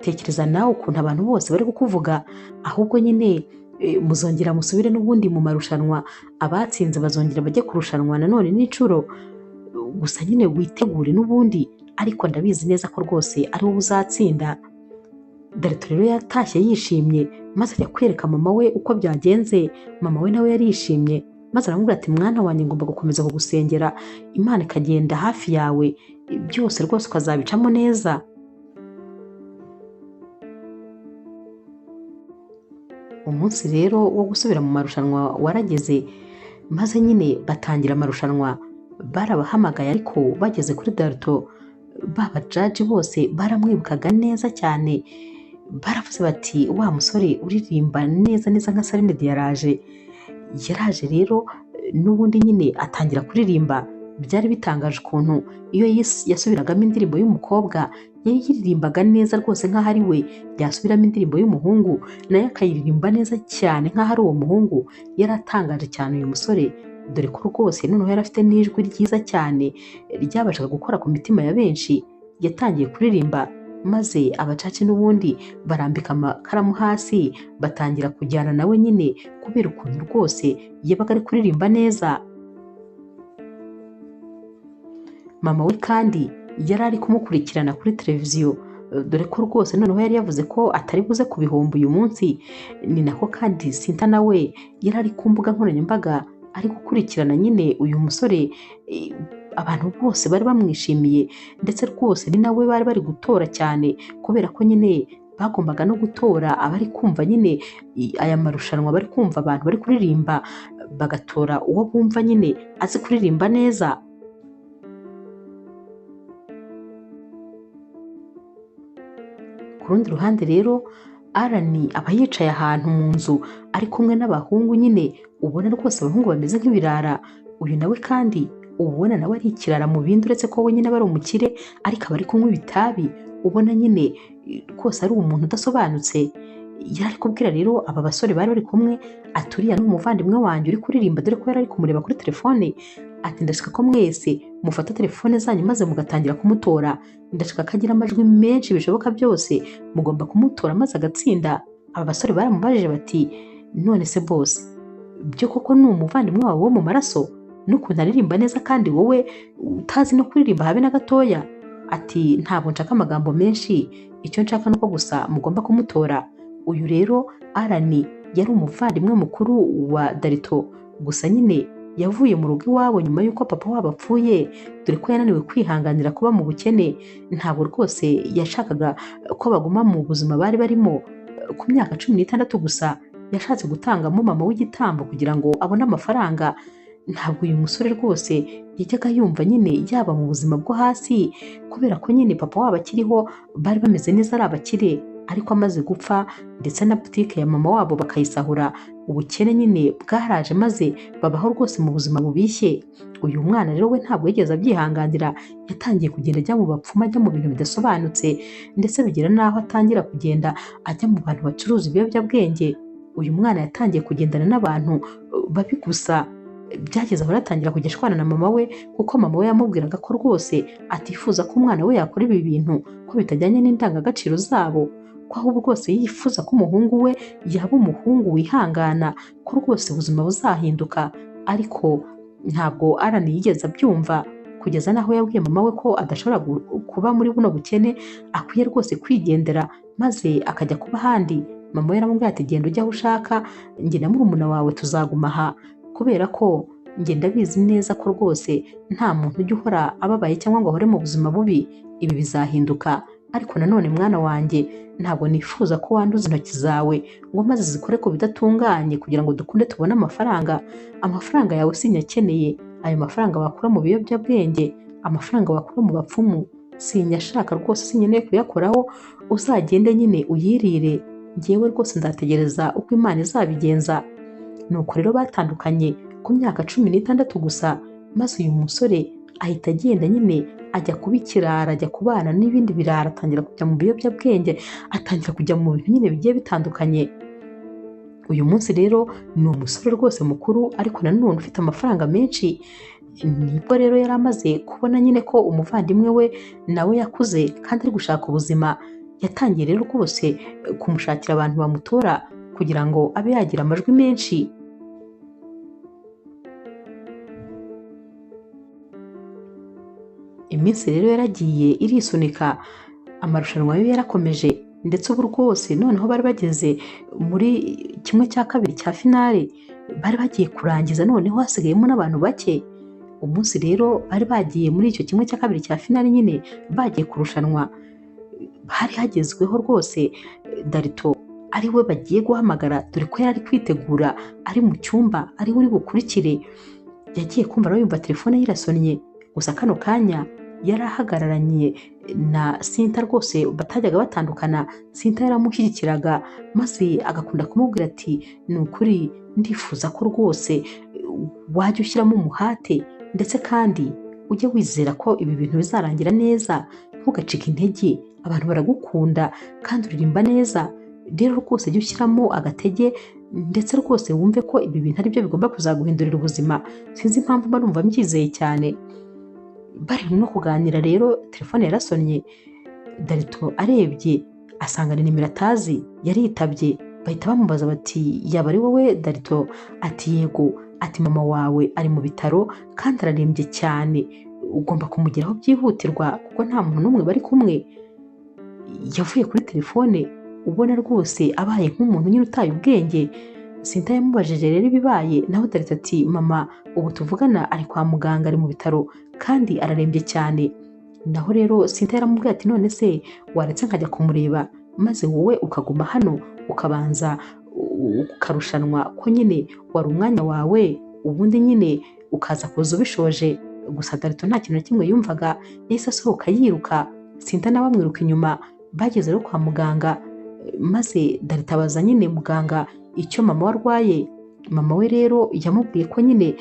tekereza nawe ukuntu abantu bose bari kukuvuga, ahubwo nyine muzongera musubire n'ubundi mu marushanwa, abatsinze bazongera bajye kurushanwa nanone n'inshuro, gusa nyine witegure n'ubundi, ariko ndabizi neza ko rwose ari wowe uzatsinda. Darito rero yatashye yishimye maze ajya kwereka mama we uko byagenze. Mama we nawe yarishimye maze aramubwira ati mwana wanjye ngomba gukomeza kugusengera, Imana ikagenda hafi yawe, byose rwose ukazabicamo neza. Umunsi rero wo gusubira mu marushanwa warageze, maze nyine batangira amarushanwa. Barabahamagaye ariko bageze kuri Darito baba jaji bose baramwibukaga neza cyane, baravuze bati wa musore uririmba neza neza nka Celine Dion yaraje rero n'ubundi nyine atangira kuririmba. Byari bitangaje ukuntu iyo yasubiragamo indirimbo y'umukobwa yayiririmbaga neza rwose nk'aho ari we yasubiramo indirimbo y'umuhungu nayo akayiririmba neza cyane nk'aho ari uwo muhungu. Yaratangaje cyane uyu musore, dore ko rwose noneho yari afite n'ijwi ryiza cyane ryabashaga gukora ku mitima ya benshi. Yatangiye kuririmba maze abacaci n'ubundi barambika amakaramu hasi batangira kujyana nawe nyine kubera ukuntu rwose yabaga ari kuririmba neza. Mama we kandi yari ari kumukurikirana kuri televiziyo, dore ko rwose noneho yari yavuze ko atari buze ku bihumbi uyu munsi. Ni nako kandi Sinta nawe yari ari ku mbuga nkoranyambaga ari gukurikirana nyine uyu musore. Abantu bose bari bamwishimiye ndetse rwose ni nawe bari bari gutora cyane, kubera ko nyine bagombaga no gutora abari kumva nyine aya marushanwa, bari kumva abantu bari kuririmba bagatora uwo bumva nyine azi kuririmba neza. Ku rundi ruhande rero Arani aba yicaye ahantu mu nzu ari kumwe n'abahungu nyine ubona rwose abahungu bameze nk'ibirara. Uyu nawe kandi ubona nawe ari ikirara mu bindi, uretse ko we nyine aba ari umukire ariko aba ari kunywa ibitabi, ubona nyine rwose ari umuntu udasobanutse. yari ari kubwira rero aba basore bari bari kumwe ati uriya ni umuvandimwe wanjye uri kuririmba, dore ko yari ari kumureba kuri telefone. Ati ndashaka ko mwese mufata telefone zanyu maze mugatangira kumutora, ndashaka ko agira amajwi menshi bishoboka byose, mugomba kumutora maze agatsinda. Aba basore baramubajije bati none se bose byo koko ni umuvandimwe wawe wo mu maraso n'ukuntu aririmba neza kandi wowe utazi no kuririmba habe na gatoya? Ati ntabwo nshaka amagambo menshi, icyo nshaka nuko gusa mugomba kumutora. Uyu rero Alani yari umuvandimwe mukuru wa Darito, gusa nyine yavuye mu rugo iwabo nyuma y'uko papa wabo apfuye, dore ko yananiwe kwihanganira kuba mu bukene. Ntabwo rwose yashakaga ko baguma mu buzima bari barimo. Ku myaka 16 gusa yashatse gutangamo mama w'igitambo kugira ngo abone amafaranga. Ntabwo uyu musore rwose yajyaga yumva nyine yaba mu buzima bwo hasi, kubera ko nyine papa wabo akiriho bari bameze neza ari abakire, ariko amaze gupfa ndetse na butike ya mama wabo bakayisahura, ubukene nyine bwaraje maze babaho rwose mu buzima bubishye. Uyu mwana rero we ntabwo yigeze abyihanganira, yatangiye kugenda ajya mu bapfumu, ajya mu bintu bidasobanutse, ndetse bigera n'aho atangira kugenda ajya mu bantu bacuruza ibiyobyabwenge. Uyu mwana yatangiye kugendana n'abantu babi gusa, byageze aho aratangira kujya ashwana na mama we, kuko mama we yamubwiraga ko rwose atifuza ko umwana we yakora ibi bintu, ko bitajyanye n'indangagaciro zabo, ko ahubwo rwose yifuza ko umuhungu we yaba umuhungu wihangana, ko rwose ubuzima buzahinduka. Ariko ntabwo Alani yigeze abyumva, kugeza n'aho yabwiye mama we ko adashobora kuba muri buno bukene, akwiye rwose kwigendera maze akajya kuba ahandi. Mama we yaramubwiye ati genda ujya aho ushaka, njye na murumuna wawe tuzaguma aha, kubera ko njye ndabizi neza ko rwose nta muntu ujya uhora ababaye cyangwa ngo ahore mu buzima bubi, ibi bizahinduka. Ariko nanone mwana wanjye, ntabwo nifuza ko wanduza intoki zawe ngo maze zikore ku bidatunganye kugira ngo dukunde tubone amafaranga. Amafaranga yawe sinyakeneye, ayo mafaranga wakura mu biyobyabwenge, amafaranga wakura mu bapfumu sinyashaka rwose, sinkeneye kuyakoraho. Uzagende nyine uyirire, njyewe rwose nzategereza uko Imana izabigenza. Nuko rero batandukanye ku myaka 16 gusa, maze uyu musore ahita agenda nyine ajya kuba ikirara, ajya kubana n'ibindi birara, atangira kujya mu biyobyabwenge, atangira kujya mu bintu nyine bigiye bitandukanye. Uyu munsi rero ni umusore rwose mukuru, ariko nanone ufite amafaranga menshi. Nibwo rero yari amaze kubona nyine ko umuvandimwe we nawe yakuze kandi ari gushaka ubuzima. Yatangiye rero rwose kumushakira abantu bamutora kugira ngo abe yagira amajwi menshi. Iminsi rero yaragiye irisunika, amarushanwa yo yarakomeje, ndetse ubu rwose noneho bari bageze muri 1/2 cya finale, bari bagiye kurangiza, noneho hasigayemo n'abantu bake. Umunsi rero bari bagiye muri icyo 1/2 cya finale nyine bagiye kurushanwa, hari hagezweho rwose Darito ari we bagiye guhamagara, dore ko yari ari kwitegura, ari mu cyumba, ari uri bukurikire. Yagiye kumva rero yumva telefone ye irasonnye, gusa kano kanya yari ahagararanye na Sinta, rwose batajyaga batandukana. Sinta yaramushyigikiraga maze agakunda kumubwira ati ni ukuri ndifuza ko rwose wajya ushyiramo umuhate, ndetse kandi ujye wizera ko ibi bintu bizarangira neza, ntugacike intege, abantu baragukunda kandi uririmba neza. Rero rwose jya ushyiramo agatege, ndetse rwose wumve ko ibi bintu ari byo bigomba kuzaguhindurira ubuzima. Sinzi impamvu mba numva mbyizeye cyane. Bari no kuganira rero telefone yarasonnye, Darito arebye asanga ni nimero atazi, yaritabye. Bahita bamubaza bati yaba ari wowe Darito? Ati yego. Ati mama wawe ari mu bitaro kandi ararembye cyane, ugomba kumugeraho byihutirwa kuko nta muntu n'umwe bari kumwe. Yavuye kuri telefone ubona rwose abaye nk'umuntu nyine utaye ubwenge. Sinta yamubajije rero ibibaye, naho Darito ati mama ubu tuvugana ari kwa muganga, ari mu bitaro kandi ararembye cyane. Naho rero Sinta yaramubwiye ati none se waretse nkajya kumureba maze wowe ukaguma hano ukabanza ukarushanwa, ko nyine wari umwanya wawe, ubundi nyine ukaza kuza ubishoje. Gusa Darito nta kintu na kimwe yumvaga, yahise asohoka yiruka. Sinta nawe amwiruka inyuma. Bageze rero kwa muganga, maze Darito abaza nyine muganga icyo mama we arwaye. Mama we rero yamubwiye ko nyine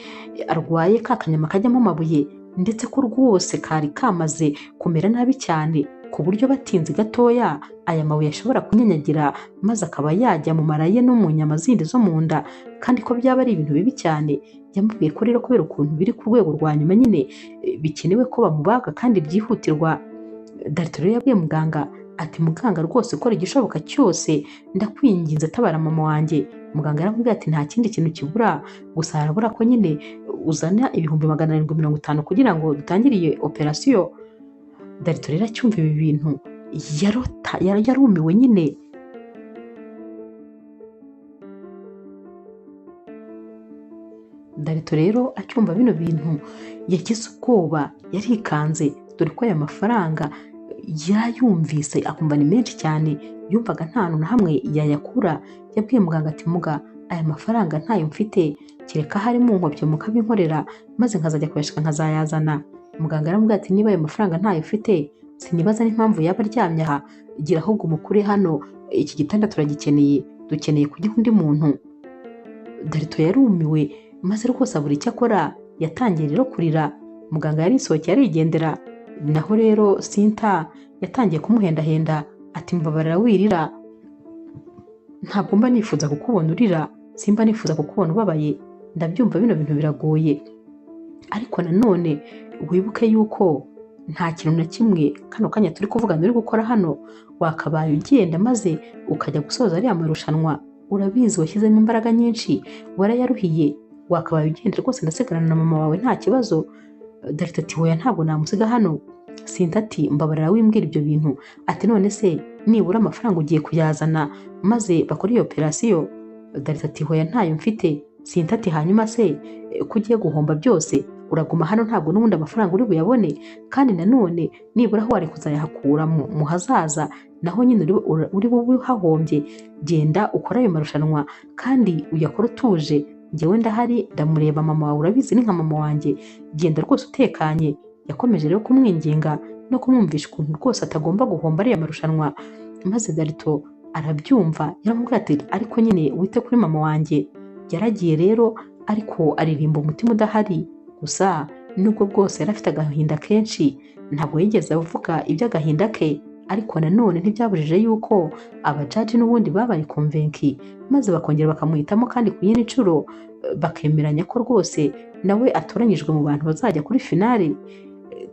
arwaye ka kanyama kajyamo amabuye, ndetse ko rwose kari kamaze kumera nabi cyane, ku buryo batinze gatoya aya mabuye ashobora kunyanyagira maze akaba yajya mu mara ye no mu nyama zindi zo mu nda, kandi ko byaba ari ibintu bibi cyane. Yamubwiye ko rero kubera ukuntu biri ku rwego rwa nyuma nyine bikenewe ko bamubaga kandi byihutirwa. Darito rero yabwiye muganga ati muganga rwose ukora igishoboka cyose, ndakwinginze tabara mama wanjye. Muganga yaramubwiye ati nta kindi kintu kibura, gusa harabura ko nyine uzana ibihumbi 750 kugira ngo dutangire iyi operasiyo. Darito rero acyumva ibi bintu yarumiwe nyine. Darito rero acyumva bino bintu yagize ubwoba, yarikanze, dore ko aya mafaranga yarayumvise akumva ni menshi cyane, yumvaga nta hantu na hamwe yayakura. Yabwiye muganga ati muga aya mafaranga ntayo mfite, kereka harimo nkobyo mukabinkorera maze nkazajya kuyashaka nkazayazana. Muganga aramubwira ati niba ayo mafaranga ntayo ufite sinibaza n'impamvu yaba aryamye aha, gira ahubwo mukure hano, iki gitanda turagikeneye, dukeneye kugiha undi muntu. Darito yarumiwe maze rwose abura icyo akora, yatangiye rero kurira. Muganga yarisohokeye arigendera. Naho rero Sinta yatangiye kumuhendahenda ati mbabarira wirira, ntabwo mba nifuza kukubona urira, simba nifuza kukubona ubabaye, ndabyumva bino bintu biragoye, ariko nanone wibuke yuko nta kintu na kimwe kano kanya turi kuvugana uri gukora hano, wakabaye ugenda maze ukajya gusoza ariya marushanwa. Urabizi washyizemo imbaraga nyinshi, warayaruhiye, wakabaye ugenda rwose ndasigarana na mama wawe nta kibazo. Darito ati hoya ntabwo namusiga hano. Sinta ati mbabarira wimbwira ibyo bintu, ati none se nibura amafaranga ugiye kuyazana maze bakora iyo operasiyo. Darito ati hoya ntayo mfite. Sinta ati hanyuma se ko ugiye guhomba byose uraguma hano, ntabwo n'ubundi amafaranga uri buyabone, kandi nanone nibura aho wari kuzayahakura mu hazaza naho nyine uri bube uhahombye. Genda ukora ayo marushanwa kandi uyakora utuje, njyewe ndahari ndamureba, mama wawe urabizi ni nka mama wanjye, genda rwose utekanye. Yakomeje rero kumwinginga no kumwumvisha ukuntu rwose atagomba guhomba ariya marushanwa, maze Darito arabyumva. Yaramubwira ati ariko nyine wite kuri mama wanjye. Yaragiye rero ariko aririmba umutima udahari, gusa nubwo bwose yari afite agahinda kenshi ntabwo yigeze avuga iby'agahinda ke, ariko nanone ntibyabujije yuko abajaji n'ubundi babaye konvenki maze bakongera bakamuhitamo kandi ku yindi nshuro bakemeranya ko rwose nawe atoranyijwe mu bantu bazajya kuri finale.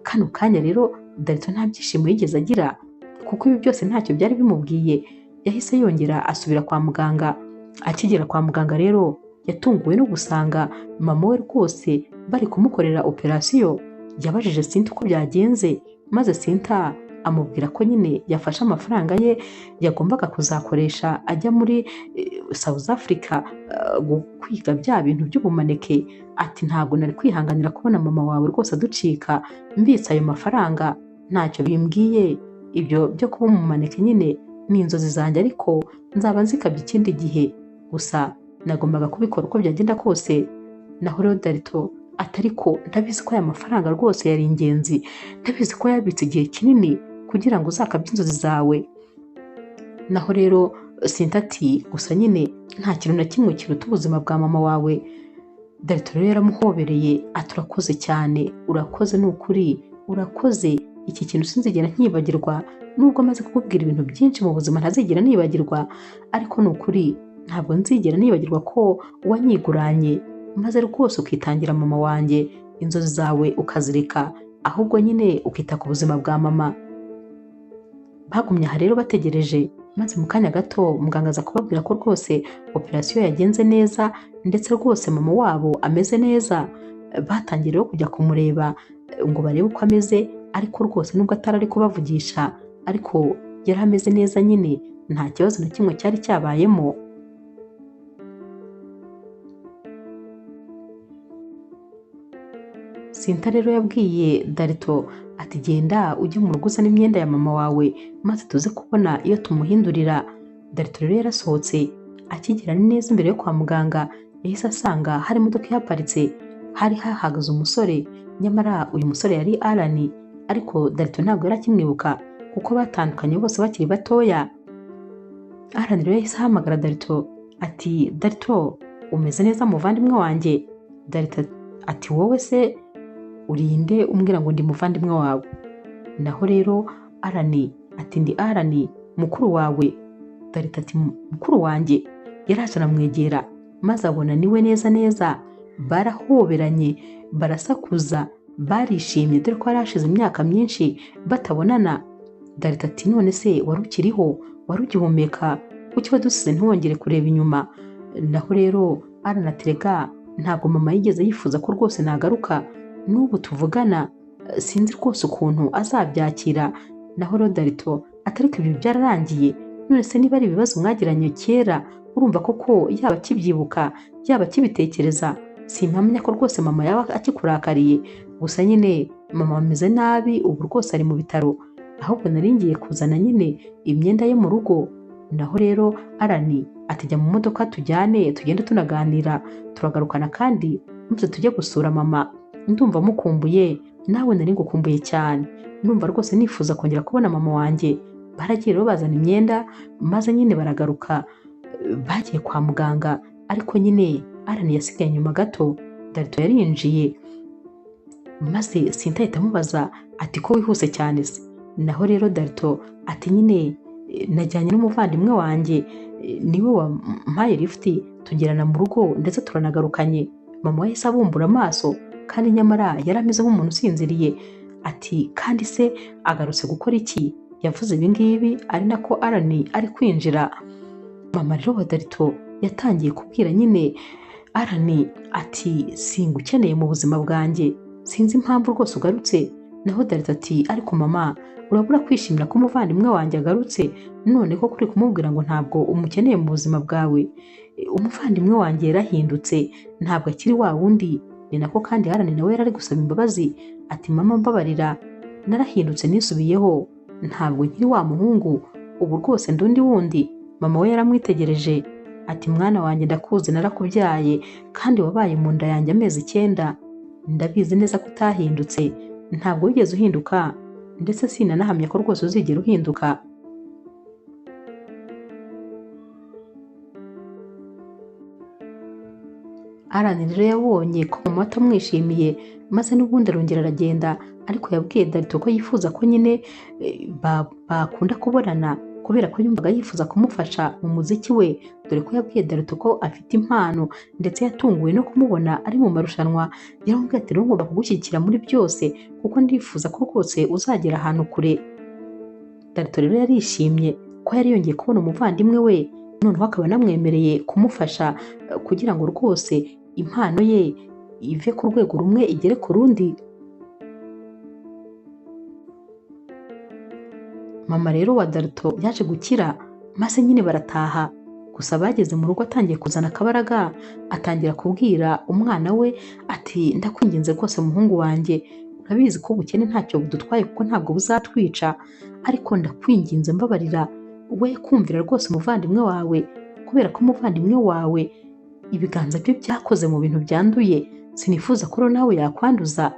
Kano kanya rero Darito nta byishimo yigeze agira, kuko ibi byose ntacyo byari bimubwiye. Yahise yongera asubira kwa muganga. Akigera kwa muganga rero yatunguwe no gusanga mama we rwose bari kumukorera operasiyo. Yabajije Sinta uko byagenze, maze Sinta amubwira ko nyine yafashe amafaranga ye yagombaga kuzakoresha ajya muri South Africa kwiga bya bintu by'ubumaneke. Ati ntabwo nari kwihanganira kubona mama wawe rwose aducika, mbitse ayo mafaranga ntacyo bimbwiye. Ibyo byo kuba umumaneke nyine ni inzozi zanjye, ariko nzaba nzikabye ikindi gihe, gusa nagombaga kubikora uko byagenda kose. Naho rero Darito atariko ndabizi ko aya mafaranga rwose yari ingenzi, ndabizi ko yabitse igihe kinini kugira ngo uzakabye inzozi zawe. Naho rero Sinta ati gusa nyine nta kintu na kimwe kiruta ubuzima bwa mama wawe. Darito rero yaramuhobereye ati urakoze cyane, urakoze ni ukuri, urakoze. Iki kintu sinzigera nkibagirwa, nubwo maze kukubwira ibintu byinshi mu buzima ntazigera nibagirwa, ariko ni ukuri ntabwo nzigera nibagirwa ko wanyiguranye maze rwose ukitangira mama wanjye, inzozi zawe ukazireka, ahubwo nyine ukita ku buzima bwa mama. Bagumye aha rero bategereje, maze mu kanya gato muganga aza kubabwira ko rwose operasiyo yagenze neza ndetse rwose mama wabo ameze neza. Batangiye rero kujya kumureba ngo barebe uko ameze, ariko rwose nubwo atari ari kubavugisha ariko yari ameze neza nyine, nta kibazo na kimwe cyari cyabayemo. Sinta rero yabwiye Darito ati genda ujye mu rugo uzane imyenda ya mama wawe maze tuze kubona iyo tumuhindurira. Darito rero yarasohotse. Akigera neza imbere yo kwa muganga yahise asanga hari imodoka ihaparitse, hari hahagaze umusore, nyamara uyu musore yari Alani, ariko Darito ntabwo yari akimwibuka kuko batandukanye bose bakiri batoya. Alani rero yahise ahamagara Darito ati Darito umeze neza muvandimwe wanjye? Darito ati wowe se urinde umbwira ngo ndi muvandimwe wawe? Naho rero Arani ati ndi Arani mukuru wawe. Darita ati mukuru wanjye. Yaraje aramwegera maze abona niwe neza neza. Barahoberanye barasakuza barishimye dore ko yari hashize imyaka myinshi batabonana. Darita ati none se wari ukiriho, wari ugihumeka, kuki wadusize ntiwongere kureba inyuma? Naho rero Arani ati rega ntabwo mama yigeze yifuza ko rwose nagaruka, n'ubu tuvugana sinzi rwose ukuntu azabyakira. Naho rero Darito ati ariko ibi byararangiye, none se niba ari ibibazo mwagiranye kera urumva koko yaba akibyibuka yaba akibitekereza? Simpamya ko rwose mama yaba akikurakariye, gusa nyine mama ameze nabi ubu rwose ari mu bitaro, ahubwo nari ngiye kuzana nyine imyenda yo mu rugo. Naho rero Arani ati jya mu modoka tujyane tugende tunaganira, turagarukana kandi maze tujye gusura mama, ndumva mukumbuye, nawe nari ngukumbuye cyane, ndumva rwose nifuza kongera kubona mama wanjye. Baragiye rero bazana imyenda maze nyine baragaruka, bagiye kwa muganga, ariko nyine Arani yasigaye nyuma gato. Darito yarinjiye maze Sinta ahita amubaza ati ko wihuse cyane se? Naho rero Darito ati nyine najyanye n'umuvandimwe wanjye, niwe wampaye lifuti tugerana mu rugo ndetse turanagarukanye. Mama yahise abumbura amaso kandi nyamara yari ameze nk'umuntu usinziriye. Ati kandi se agarutse gukora iki? Yavuze ibi ngibi ari nako Arani ari kwinjira. Mama rero wa Darito yatangiye kubwira nyine Arani ati singukeneye mu buzima bwanjye, sinzi impamvu rwose ugarutse. Naho Darito ati ariko mama urabura kwishimira ko umuvandimwe wanjye agarutse, none ko kuri kumubwira ngo ntabwo umukeneye mu buzima bwawe? Umuvandimwe wanjye yarahindutse, ntabwo akiri wa wundi. Ni nako kandi Arani nawe yari ari gusaba imbabazi ati mama mbabarira, narahindutse nisubiyeho, ntabwo nkiri wa muhungu, ubu rwose ndundi wundi. Mama we yaramwitegereje ati mwana wanjye ndakuzi, narakubyaye kandi wabaye mu nda yanjye amezi 9, ndabizi neza ko utahindutse, ntabwo wigeze uhinduka, ndetse sinanahamya ko rwose uzigera uhinduka. Arani rero yabonye ko mama atamwishimiye maze n'ubundi arongera aragenda, ariko yabwiye Darito ko yifuza ko nyine bakunda kubonana kubera ko yumvaga yifuza kumufasha mu muziki we, dore ko yabwiye Darito ko afite impano ndetse yatunguwe no kumubona ari mu marushanwa. Yaramubwiye ati rero ngomba kugushyigikira muri byose kuko ndifuza ko rwose uzagera ahantu kure. Darito rero yarishimye ko yari yongeye kubona umuvandimwe we, noneho akaba anamwemereye kumufasha kugira ngo rwose impano ye ive ku rwego rumwe igere ku rundi. Mama rero wa Darito yaje gukira maze nyine barataha, gusa bageze mu rugo atangiye kuzana akabaraga, atangira kubwira umwana we ati ndakwinginze rwose muhungu wanjye, urabizi ko ubukene ntacyo budutwaye kuko ntabwo buzatwica, ariko ndakwinginze mbabarira we kumvira rwose umuvandimwe wawe, kubera ko umuvandimwe wawe ibiganza bye byakoze mu bintu byanduye, sinifuza ko nawe yakwanduza.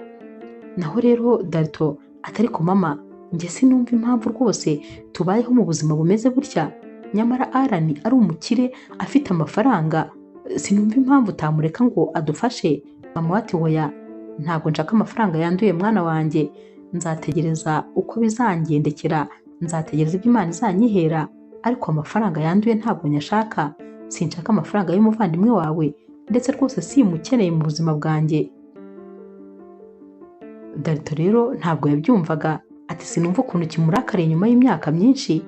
Naho rero Darito atari ko mama njye sinumva impamvu rwose tubayeho mu buzima bumeze gutya, nyamara Arani ari umukire afite amafaranga, sinumva impamvu utamureka ngo adufashe. Mama ati hoya, ntabwo nshaka amafaranga yanduye mwana wanjye, nzategereza uko bizangendekera, nzategereza ibyo Imana izanyihera, ariko amafaranga yanduye ntabwo nyashaka. Sinshaka amafaranga y'umuvandimwe wawe, ndetse rwose simukeneye mu buzima bwanjye. Darito rero ntabwo yabyumvaga, ati sinumva ukuntu kimurakariye nyuma y'imyaka myinshi,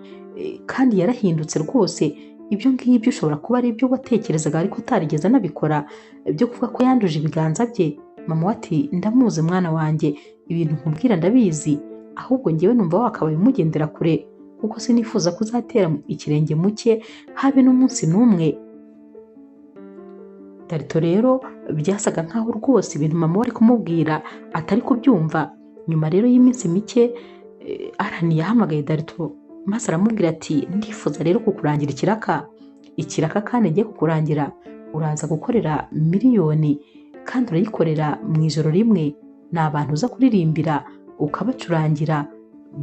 kandi yarahindutse rwose. Ibyo ngibyo ushobora kuba ari ibyo watekerezaga ariko utarigeze anabikora, byo kuvuga ko yanduje ibiganza bye. Mama ati ndamuzi mwana wanjye, ibintu nkubwira ndabizi, ahubwo ngewe numva wakabaye umugendera kure kuko sinifuza kuzatera ikirenge muke habe n'umunsi n'umwe. Darito rero byasaga nkaho rwose ibintu mama wari kumubwira atari kubyumva. Nyuma rero y'iminsi mike Arani yahamagaye Darito maze aramubwira ati ndifuza rero kukurangira ikiraka kandi ngiye kukurangira uraza gukorera miliyoni kandi urayikorera mu ijoro rimwe. Ni abantu uza kuririmbira ukabacurangira,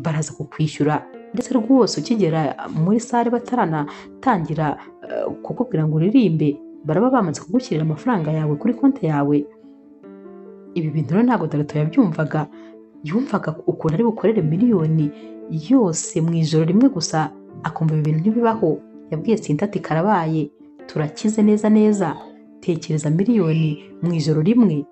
baraza kukwishyura, ndetse rwose ukigera muri sare bataranatangira kukubwira ngo uririmbe baraba bamaze kugushyirira amafaranga yawe kuri konti yawe. Ibi bintu rero ntabwo Darito yabyumvaga, yumvaga ukuntu ari bukorere miliyoni yose mu ijoro rimwe gusa, akumva ibi bintu ntibibaho. Yabwiye Cynthia ati karabaye, turakize neza neza, tekereza miliyoni mu ijoro rimwe,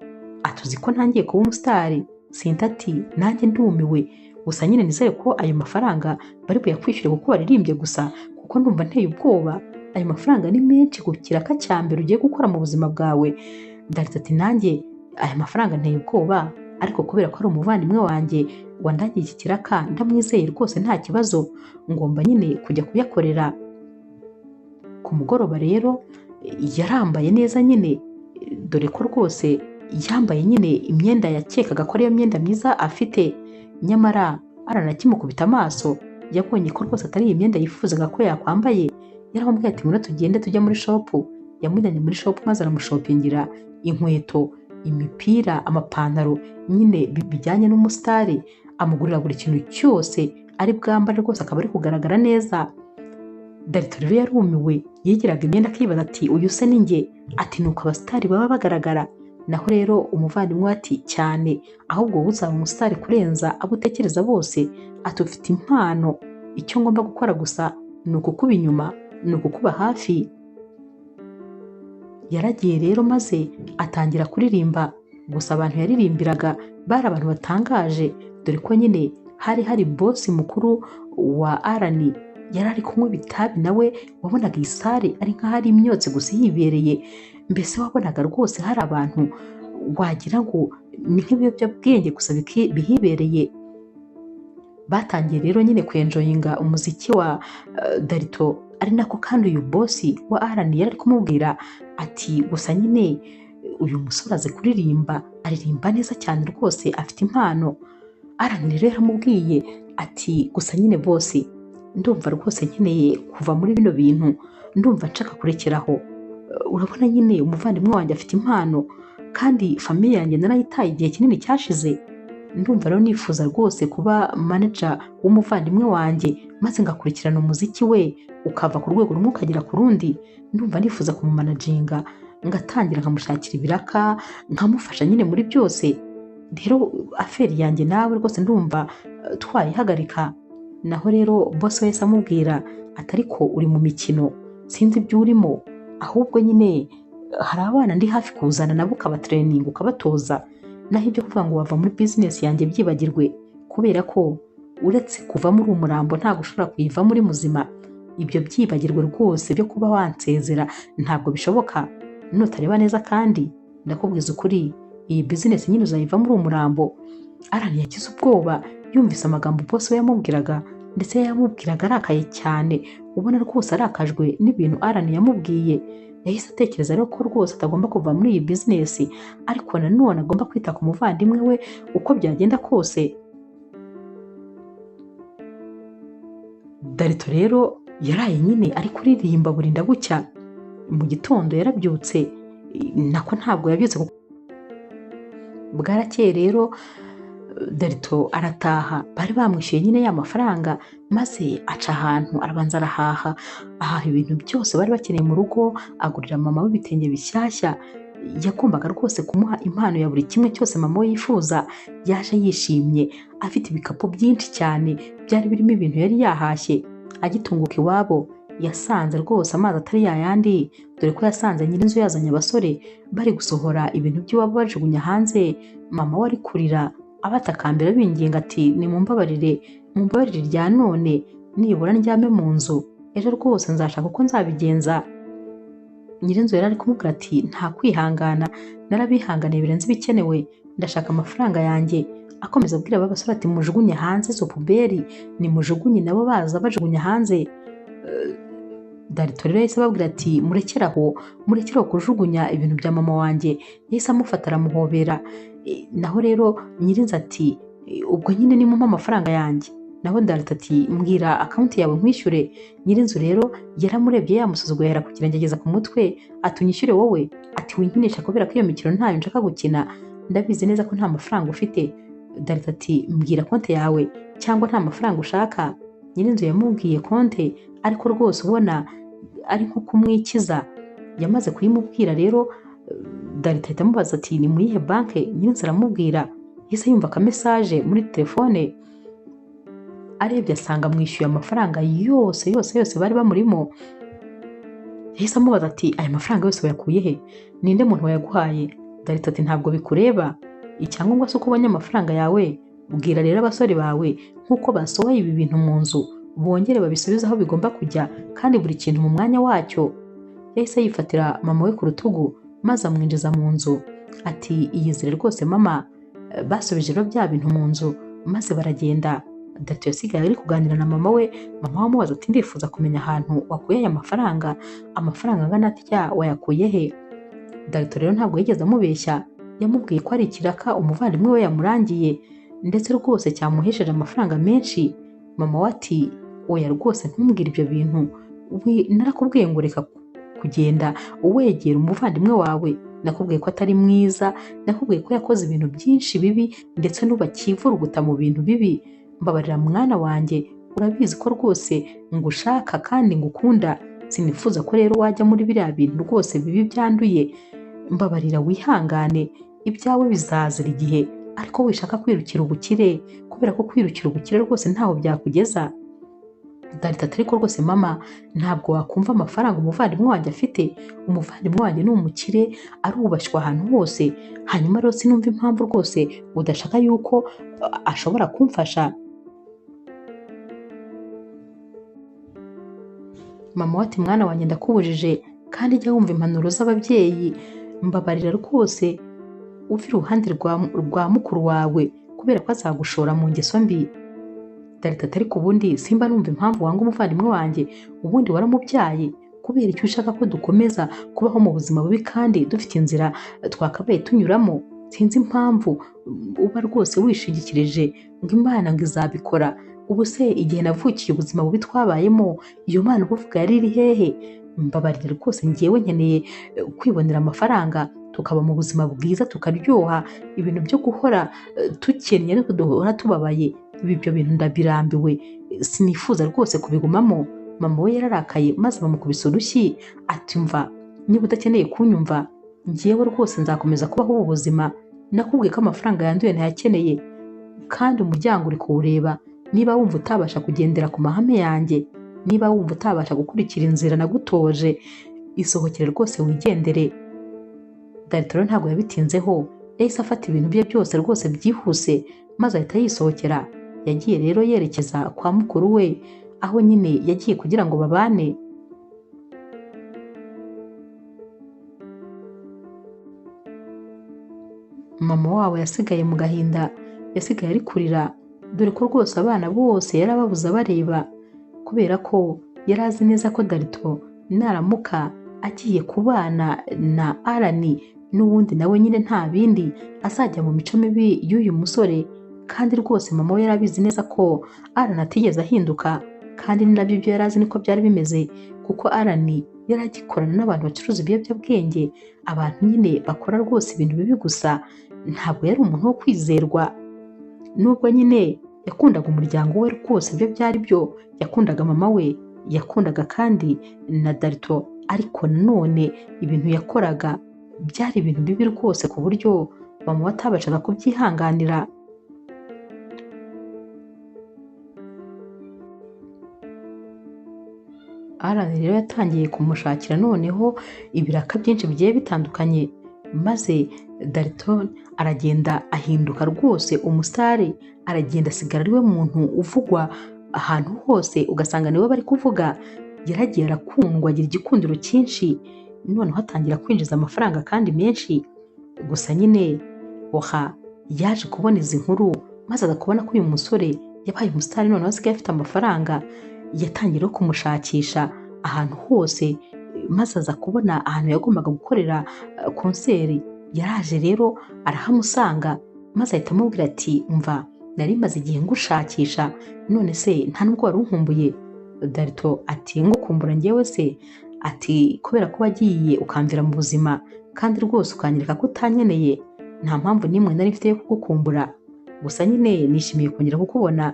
atuzi ko ntangiye kuba umusitari. Cynthia ati nanjye ndumiwe, gusa nyine nizere ko ayo mafaranga bari buyakwishyure kuko waririmbye gusa, kuko ndumva nteye ubwoba. Ayo mafaranga ni menshi ku kiraka cya mbere ugiye gukora mu buzima bwawe. Darita ati nanjye aya mafaranga nteye ubwoba, ariko kubera ko ari umuvandimwe wanjye wandagiye iki kiraka, ndamwizeye rwose nta kibazo, ngomba nyine kujya kuyakorera. Ku mugoroba rero yarambaye neza nyine, dore ko rwose yambaye nyine imyenda yakekaga ko ariyo myenda myiza afite, nyamara aranakimukubita amaso yabonye ko rwose atari iyi myenda yifuzaga ko yakwambaye. Yaramubwiye ati ngwino tugende tujya muri shopu. Yamujyanye muri shopu maze aramushopingira inkweto, imipira, amapantaro nyine bijyanye n'umusitari, amugurira buri kintu cyose ari bwambare rwose akaba ari kugaragara neza. Darita rero yarumiwe, yigiraga imyenda akibaza ati uyu se ni njye? Ati nuko abasitari baba bagaragara. Naho rero umuvandimwe ati cyane, ahubwo wowe uzaba umusitari kurenza abo utekereza bose. Ati ufite impano, icyo ngomba gukora gusa ni ukukuba inyuma, ni ukukuba hafi. Yaragiye rero maze atangira kuririmba, gusa abantu yaririmbiraga bari abantu batangaje, dore ko nyine hari bosi mukuru wa Arani yari ari kunywa ibitabi, nawe wabonaga iyi sare ari nk'aho ari imyotsi gusa yibereye. Mbese wabonaga rwose hari abantu wagira ngo ni nk'ibiyobyabwenge gusa bihibereye. Batangiye rero nyine kwenjoyinga umuziki wa Darito, ari nako kandi uyu bosi wa Arani yari ari kumubwira ati gusa nyine uyu musore azi kuririmba, aririmba neza cyane rwose, afite impano. Arani rero yaramubwiye ati gusa nyine bosi, ndumva rwose nkeneye kuva muri bino bintu, ndumva nshaka kurekeraho. Urabona nyine umuvandimwe wanjye afite impano, kandi famiye yanjye narayitaye igihe kinini cyashize. Ndumva rero nifuza rwose kuba manager w'umuvandimwe wanjye, maze ngakurikirana umuziki we ukava ku rwego rumwe ukagera ku rundi. Ndumva nifuza kumumanaginga, ngatangira nkamushakira ibiraka, nkamufasha nyine muri byose. Rero aferi yanjye nawe rwose ndumva twayihagarika. Naho rero boss wese amubwira ati ariko uri mu mikino, sinzi ibyo urimo, ahubwo nyine hari abana ndi hafi kuzana nabo ukabatraining ukabatoza. Naho ibyo kuvuga ngo wava muri business yanjye byibagirwe, kubera ko uretse kuva muri umurambo ntabwo ushobora kuyiva muri muzima. Ibyo byibagirwe rwose, byo kuba wansezera ntabwo bishoboka. Nutareba neza kandi ndakubwiza ukuri, iyi business nyine uzayiva muri umurambo. Arani yagize ubwoba yumvise amagambo boss we yamubwiraga, ndetse yamubwiraga arakaye cyane, ubona rwose arakajwe n'ibintu Arani yamubwiye. Yahise atekereza rero ko rwose atagomba kuva muri iyi business, ariko nanone agomba kwita ku muvandimwe we uko byagenda kose. Darito rero yaraye nyine ari kuririmba burinda bucya. Mu gitondo yarabyutse, nako ntabwo yabyutse bwarakeye rero Darito arataha. Bari bamwishyuye nyine ya mafaranga, maze aca ahantu arabanza arahaha ibintu byose bari bakeneye mu rugo, agurira mama we ibitenge bishyashya. Yagombaga rwose kumuha impano ya buri kimwe cyose mama we yifuza. Yaje yishimye afite ibikapu byinshi cyane byari birimo ibintu yari yahashye. Agitunguka iwabo yasanze rwose amazi atari yayandi, dore ko yasanze nyir'inzu yazanye abasore bari gusohora ibintu by'iwabo bajugunya hanze. Mama we ari kurira abatakambira binginga ati nimumbabarire, mumbabarire rya none, nibura ndyame mu nzu, ejo rwose nzashaka uko nzabigenza. Nyir'inzu yari ari kumubwira ati nta kwihangana, narabihanganiye birenze ibikenewe, ndashaka amafaranga yanjye. Akomeza abwira aba basore ati mujugunye hanze izo puberi, nimujugunye, nabo baza bajugunya hanze. Darito rero yahise ababwira ati murekeraho kujugunya ibintu bya mama wanjye. Yahise amufata aramuhobera. Naho rero nyir'inzu ati ubwo nyine nimumpa amafaranga yanjye. Naho Darito ati mbwira akawunti yawe nkwishyure. Nyir'inzu rero yaramurebye yamusuzuguye ahera ku kirenge ageza ku mutwe, ati unyishyure wowe? Ati winkinisha kubera ko iyo mikino ntayo nshaka gukina, ndabizi neza ko nta mafaranga ufite. Darito ati mbwira konti yawe cyangwa nta mafaranga ushaka. Nyir'inzu yamubwiye konti, ariko rwose ubona ari nko kumwikiza. Yamaze kuyimubwira rero Darito ahita amubaza ati ni mu yihe banke? Nyir'inzu aramubwira yahise yumva akamesaje muri telefone, arebye asanga amwishyuye amafaranga yose bari bamurimo. Yahise amubaza ati aya mafaranga yose wayakuye he? Ninde muntu wayaguhaye? Darito ati ntabwo bikureba, icyangombwa si uko ubonye amafaranga yawe. Bwira rero abasore bawe nk'uko basohoye ibi bintu mu nzu bongere babisubize aho bigomba kujya, kandi buri kintu mu mwanya wacyo. Yahise yifatira mama we ku rutugu maze amwinjiza mu nzu ati iyizire rwose mama. Basubije rero bya bintu mu nzu maze baragenda. Darito yasigaye ari kuganira na mama we. Mama we amubaza ati ndifuza kumenya ahantu wakuye aya mafaranga angana atya, wayakuye he? Darito rero ntabwo yigeze amubeshya, yamubwiye ko ari ikiraka umuvandimwe we yamurangiye ndetse rwose cyamuhesheje amafaranga menshi. Mama we ati oya rwose ntumbwire ibyo bintu, narakubwiye ngo reka kugenda wegera umuvandimwe wawe. Nakubwiye ko atari mwiza, nakubwiye ko yakoze ibintu byinshi bibi ndetse n'ubakivuruguta mu bintu bibi. Mbabarira mwana wanjye, urabizi ko rwose ngushaka kandi ngukunda, sinifuza ko rero wajya muri biriya bintu rwose bibi byanduye. Mbabarira wihangane, ibyawe bizazira igihe, ariko wishaka kwirukira ubukire, kubera ko kwirukira ubukire rwose ntaho byakugeza. Darito ati ariko rwose mama, ntabwo wakumva amafaranga umuvandimwe wanjye afite. Umuvandimwe wanjye ni umukire, arubashywa ahantu hose. Hanyuma rero sinumva impamvu rwose udashaka yuko ashobora kumfasha. Mama we ati mwana wanjye ndakubujije, kandi jya wumva impanuro z'ababyeyi. Mbabarira rwose uve iruhande rwa mukuru wawe, kubera ko azagushora mu ngeso mbi. Darito ati ariko ubundi simba numva impamvu wanga umuvandimwe wanjye, ubundi waramubyaye. Kubera icyo ushaka ko dukomeza kubaho mu buzima bubi kandi dufite inzira twakabaye tunyuramo? Sinzi impamvu uba rwose wishingikirije ngo Imana ngo izabikora. Ubu se igihe navukiye ubuzima bubi twabayemo, iyo Mana ubuvuga yari iri hehe? Mbabarira rwose njyewe nkeneye kwibonera amafaranga, tukaba mu buzima bwiza tukaryoha. Ibintu byo guhora tukennye ariko duhora tubabaye, ibyo bintu ndabirambiwe, sinifuza rwose kubigumamo. Mama we yararakaye maze bamukubise urushyi ati mva, niba udakeneye kunyumva njyewe rwose nzakomeza kubaho ubu buzima. Nakubwiye ko amafaranga yanduye ntayakeneye, kandi umuryango uri kuwureba. Niba wumva utabasha kugendera ku mahame yanjye, niba wumva utabasha gukurikira inzira nagutoje, isohokere rwose wigendere. Darito rero ntabwo yabitinzeho, yahise afata ibintu bye byose rwose byihuse maze ahita yisohokera. Yagiye rero yerekeza kwa mukuru we, aho nyine yagiye kugira ngo babane. Mama wabo yasigaye mu gahinda, yasigaye ari kurira, dore ko rwose abana bose yarababuze abareba, kubera ko yari azi neza ko Darito naramuka agiye kubana na Arani n'ubundi nawe nyine nta bindi azajya mu mico mibi y'uyu musore. Kandi rwose mama we yarabizi neza ko Arani atigeze ahinduka, kandi ni nabyo ibyo yari azi niko byari bimeze, kuko Arani yari agikorana n'abantu bacuruza ibiyobyabwenge, abantu nyine bakora rwose ibintu bibi gusa. Ntabwo yari umuntu wo kwizerwa. Nubwo nyine yakundaga umuryango we rwose, ibyo byari byo, yakundaga mama we, yakundaga kandi na Darito, ariko nanone ibintu yakoraga byari ibintu bibi rwose ku buryo mama we atabashaga kubyihanganira. Arani rero yatangiye kumushakira noneho ibiraka byinshi bigiye bitandukanye, maze Darito aragenda ahinduka rwose umusitari, aragenda asigara ari we muntu uvugwa ahantu hose, ugasanga niwe bari kuvuga. Yaragiye arakundwa, agira igikundiro cyinshi, noneho atangira kwinjiza amafaranga kandi menshi. Gusa nyine oha yaje kubona izi nkuru, maze aza kubona ko uyu musore yabaye umusitari, noneho asigaye afite amafaranga. Yatangiye no kumushakisha ahantu hose, maze aza kubona ahantu yagombaga gukorera konseri. Yaraje rero arahamusanga, maze ahita amubwira ati umva, nari maze igihe ngushakisha, none se nta nubwo wari unkumbuye? Darito ati ngukumbura njyewe se? Ati kubera ko wagiye ukamvira mu buzima kandi rwose ukanyereka ko utanyeneye, nta mpamvu n'imwe nari mfite yo kugukumbura, gusa nyine nishimiye kongera kukubona.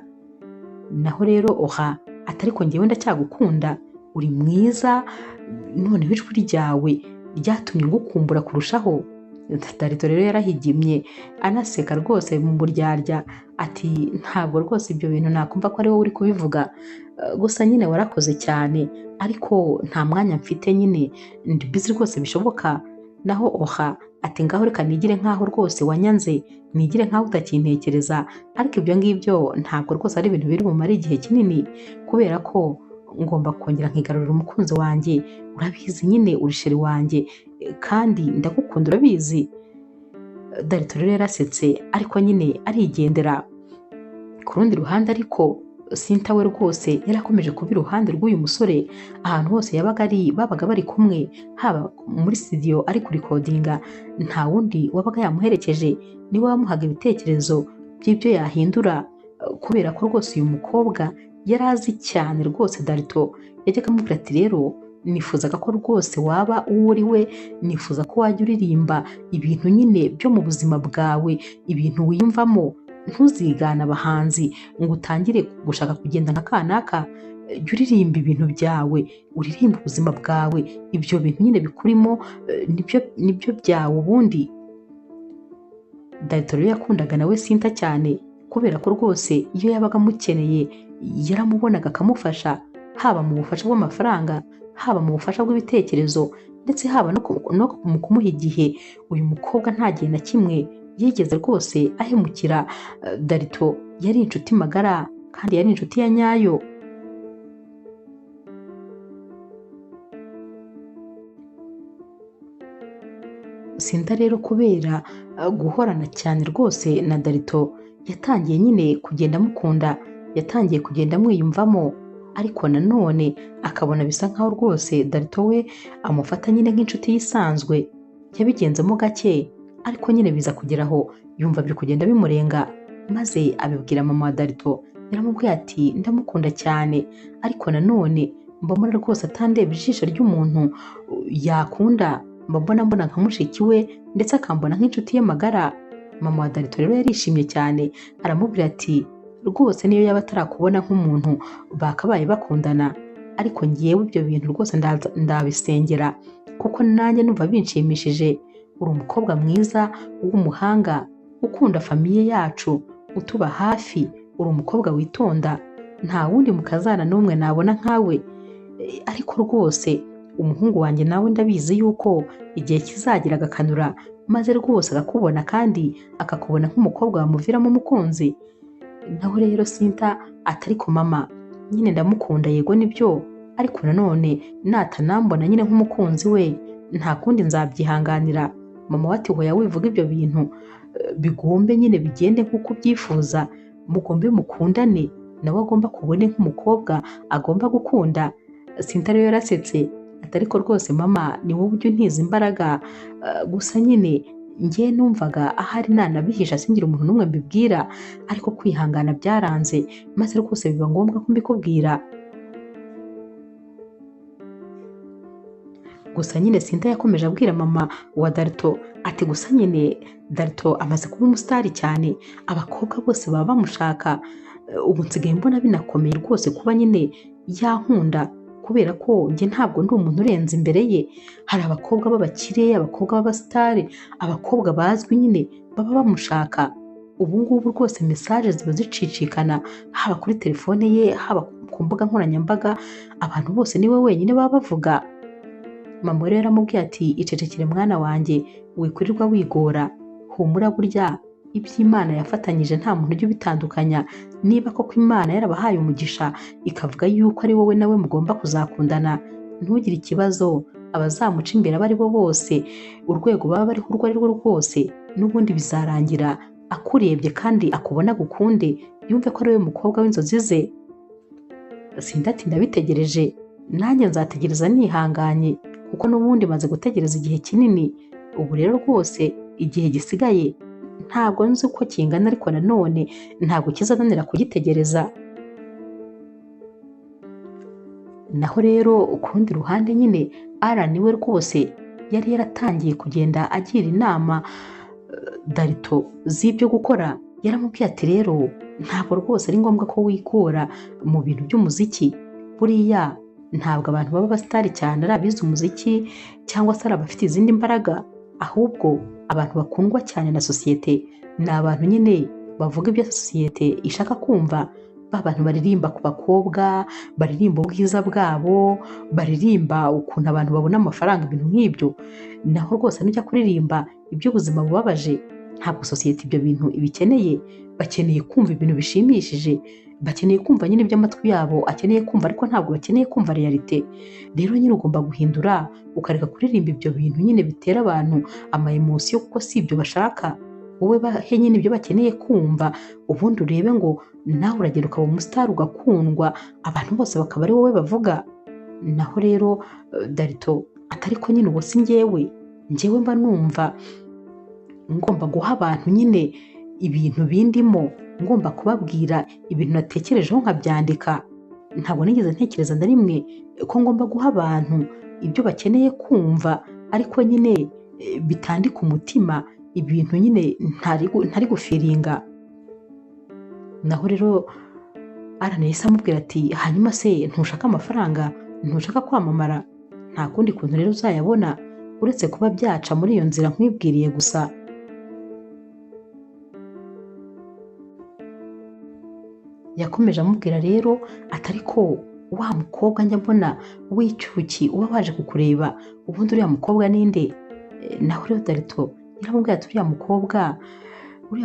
Naho rero oha atari ko njyewe ndacyagukunda, uri mwiza, noneho ijwi ryawe ryatumye ngukumbura kurushaho. Darito rero yarahigimye anaseka rwose mu buryarya ati ntabwo rwose ibyo bintu nakumva ko ari wowe uri kubivuga. Gusa nyine warakoze cyane ariko nta mwanya mfite nyine ndi busy rwose bishoboka. Naho oha ati ngaho reka nigire nkaho rwose wanyanze, nigire nkaho utakintekereza, ariko ibyo ngibyo ntabwo rwose ari ibintu biri bumare igihe kinini kubera ko ngomba kongera nkigarurira umukunzi wanjye. Urabizi nyine uri sheri wanjye kandi ndagukunda urabizi. Darito rero yarasetse ariko nyine arigendera. Ku rundi ruhande ariko Sinta we rwose yarakomeje kuba iruhande rw'uyu musore ahantu hose yabaga ari, babaga bari kumwe, haba muri studio ari kurikodinga, nta wundi wabaga yamuherekeje, niwe wamuhaga ibitekerezo by'ibyo yahindura, kubera ko rwose uyu mukobwa yari azi cyane rwose. Darito yajyaga amubwira ati rero nifuzaga ko rwose waba uwo uri we, nifuza ko wajya uririmba ibintu nyine byo mu buzima bwawe, ibintu wiyumvamo, ntuzigane abahanzi ngo utangire gushaka kugenda nka kanaka. Jya uririmba ibintu byawe, uririmba ubuzima bwawe, ibyo bintu nyine bikurimo nibyo byawe ubundi. Darito rero yakundaga nawe Sinta cyane kubera ko rwose iyo yabaga amukeneye yaramubonaga akamufasha, haba mu bufasha bw'amafaranga, haba mu bufasha bw'ibitekerezo, ndetse haba no mu kumuha igihe. Uyu mukobwa nta gihe na kimwe yigeze rwose ahemukira. Darito yari inshuti magara kandi yari inshuti ya nyayo. Sinta rero kubera guhorana cyane rwose na Darito yatangiye nyine kugenda amukunda, yatangiye kugenda amwiyumvamo, ariko nanone akabona bisa nkaho rwose Darito we amufata nyine nk'inshuti yisanzwe. Yabigenzemo gake ariko nyine biza kugeraho yumva biri kugenda bimurenga, maze abibwira mama wa Darito. Yaramubwiye ati ndamukunda cyane ariko nanone mbona rwose atandeba ijisho ry'umuntu yakunda, mbona nka mushiki we ndetse akambona nk'inshuti ye magara. Mama wa Darito rero yarishimye cyane, aramubwira ati rwose niyo yaba atarakubona nk'umuntu bakabaye bakundana, ariko ngewe ibyo bintu rwose ndabisengera kuko nanjye numva binshimishije. Uri umukobwa mwiza w'umuhanga, ukunda famiye yacu, utuba hafi, uri umukobwa witonda, nta wundi mukazana n'umwe nabona nkawe. Ariko rwose umuhungu wanjye nawe ndabizi yuko igihe kizagira agakanura, maze rwose akakubona kandi akakubona nk'umukobwa wamuviramo umukunzi. Naho rero Sinta atari ko mama nyine ndamukunda yego nibyo, ariko nanone natanambona nyine nk'umukunzi we nta kundi nzabyihanganira. Mama we ati hoya wivuga ibyo bintu, bigombe nyine bigende nk'uko ubyifuza, mugombe mukundane, nawe agomba kubone nk'umukobwa agomba gukunda. Sinta rero yarasetse ati ariko rwose mama ni wowe ujya untiza imbaraga, gusa nyine njye numvaga ahari nanabihisha singira umuntu n'umwe mbibwira, ariko kwihangana byaranze maze rwose biba ngombwa ko mbikubwira. Gusa nyine Sinta yakomeje abwira mama wa Darito ati gusa nyine Darito amaze kuba umusitari cyane, abakobwa bose baba bamushaka. Ubu nsigaye mbona binakomeye rwose kuba nyine yankunda, kubera ko njye ntabwo ndi umuntu urenze imbere ye. Hari abakobwa b'abakire, abakobwa b'abasitari, abakobwa bazwi nyine baba bamushaka. Ubu ngubu rwose mesaje ziba zicicikana, haba kuri telefone ye, haba ku mbuga nkoranyambaga, abantu bose niwe wenyine baba bavuga. Mama rero yaramubwiye ati icecekere mwana wanjye, wikurirwa wigora, humura burya iby'Imana yafatanyije nta muntu ujya ubitandukanya. Niba koko Imana yarabahaye umugisha ikavuga yuko ari wowe nawe mugomba kuzakundana, ntugire ikibazo. Abazamuca imbere abo ari bo bose, urwego baba bariho urwo ari rwo rwose, n'ubundi bizarangira akurebye kandi akubona gukunde, yumve ko ari we mukobwa w'inzozi ze. Sinda ati ndabitegereje, nanjye nzategereza nihanganye kuko n'ubundi maze gutegereza igihe kinini. Ubu rero rwose igihe gisigaye ntabwo nzi uko kingana, ariko nanone ntabwo kizananira kugitegereza. Naho rero ku rundi ruhande nyine Alan we rwose yari yaratangiye kugenda agira inama Darito z'ibyo gukora. Yaramubwiye ati rero ntabwo rwose ari ngombwa ko wikura mu bintu by'umuziki. Buriya ntabwo abantu baba basitari cyane ari abize umuziki cyangwa se ari abafite izindi mbaraga. ahubwo abantu bakundwa cyane na sosiyete ni abantu nyine bavuga ibyo sosiyete ishaka kumva, ba bantu baririmba ku bakobwa, baririmba ubwiza bwabo, baririmba ukuntu abantu babona amafaranga, ibintu nk'ibyo. Naho rwose nujya kuririmba iby'ubuzima bubabaje, ntabwo sosiyete ibyo bintu ibikeneye. Bakeneye kumva ibintu bishimishije, bakeneye kumva nyine ibyo amatwi yabo akeneye kumva, ariko ntabwo bakeneye kumva realite. Rero nyine ugomba guhindura, ukareka kuririmba ibyo bintu nyine bitera abantu ama emotion, kuko si ibyo bashaka. Wowe bahe nyine ibyo bakeneye kumva, ubundi urebe ngo nawe uragenda ukaba umusitari ugakundwa, abantu bose bakaba ari wowe bavuga. Naho rero Darito atari ko nyine ubu si njyewe mba numva ngomba guha abantu nyine ibintu bindimo, ngomba kubabwira ibintu natekerejeho nkabyandika. Ntabwo nigeze ntekereza na rimwe ko ngomba guha abantu ibyo bakeneye kumva, ariko nyine bitandika umutima, ibintu nyine ntari gufiringa. Naho rero aranahise amubwira ati hanyuma se ntushaka amafaranga, ntushaka kwamamara? Nta kundi kuntu rero uzayabona uretse kuba byaca muri iyo nzira nkwibwiriye gusa. Yakomeje amubwira rero atari ko wa mukobwa njya mbona w'icyuki uba waje kukureba, ubundi uriya mukobwa ninde? Naho rero Darito yaramubwira ati uriya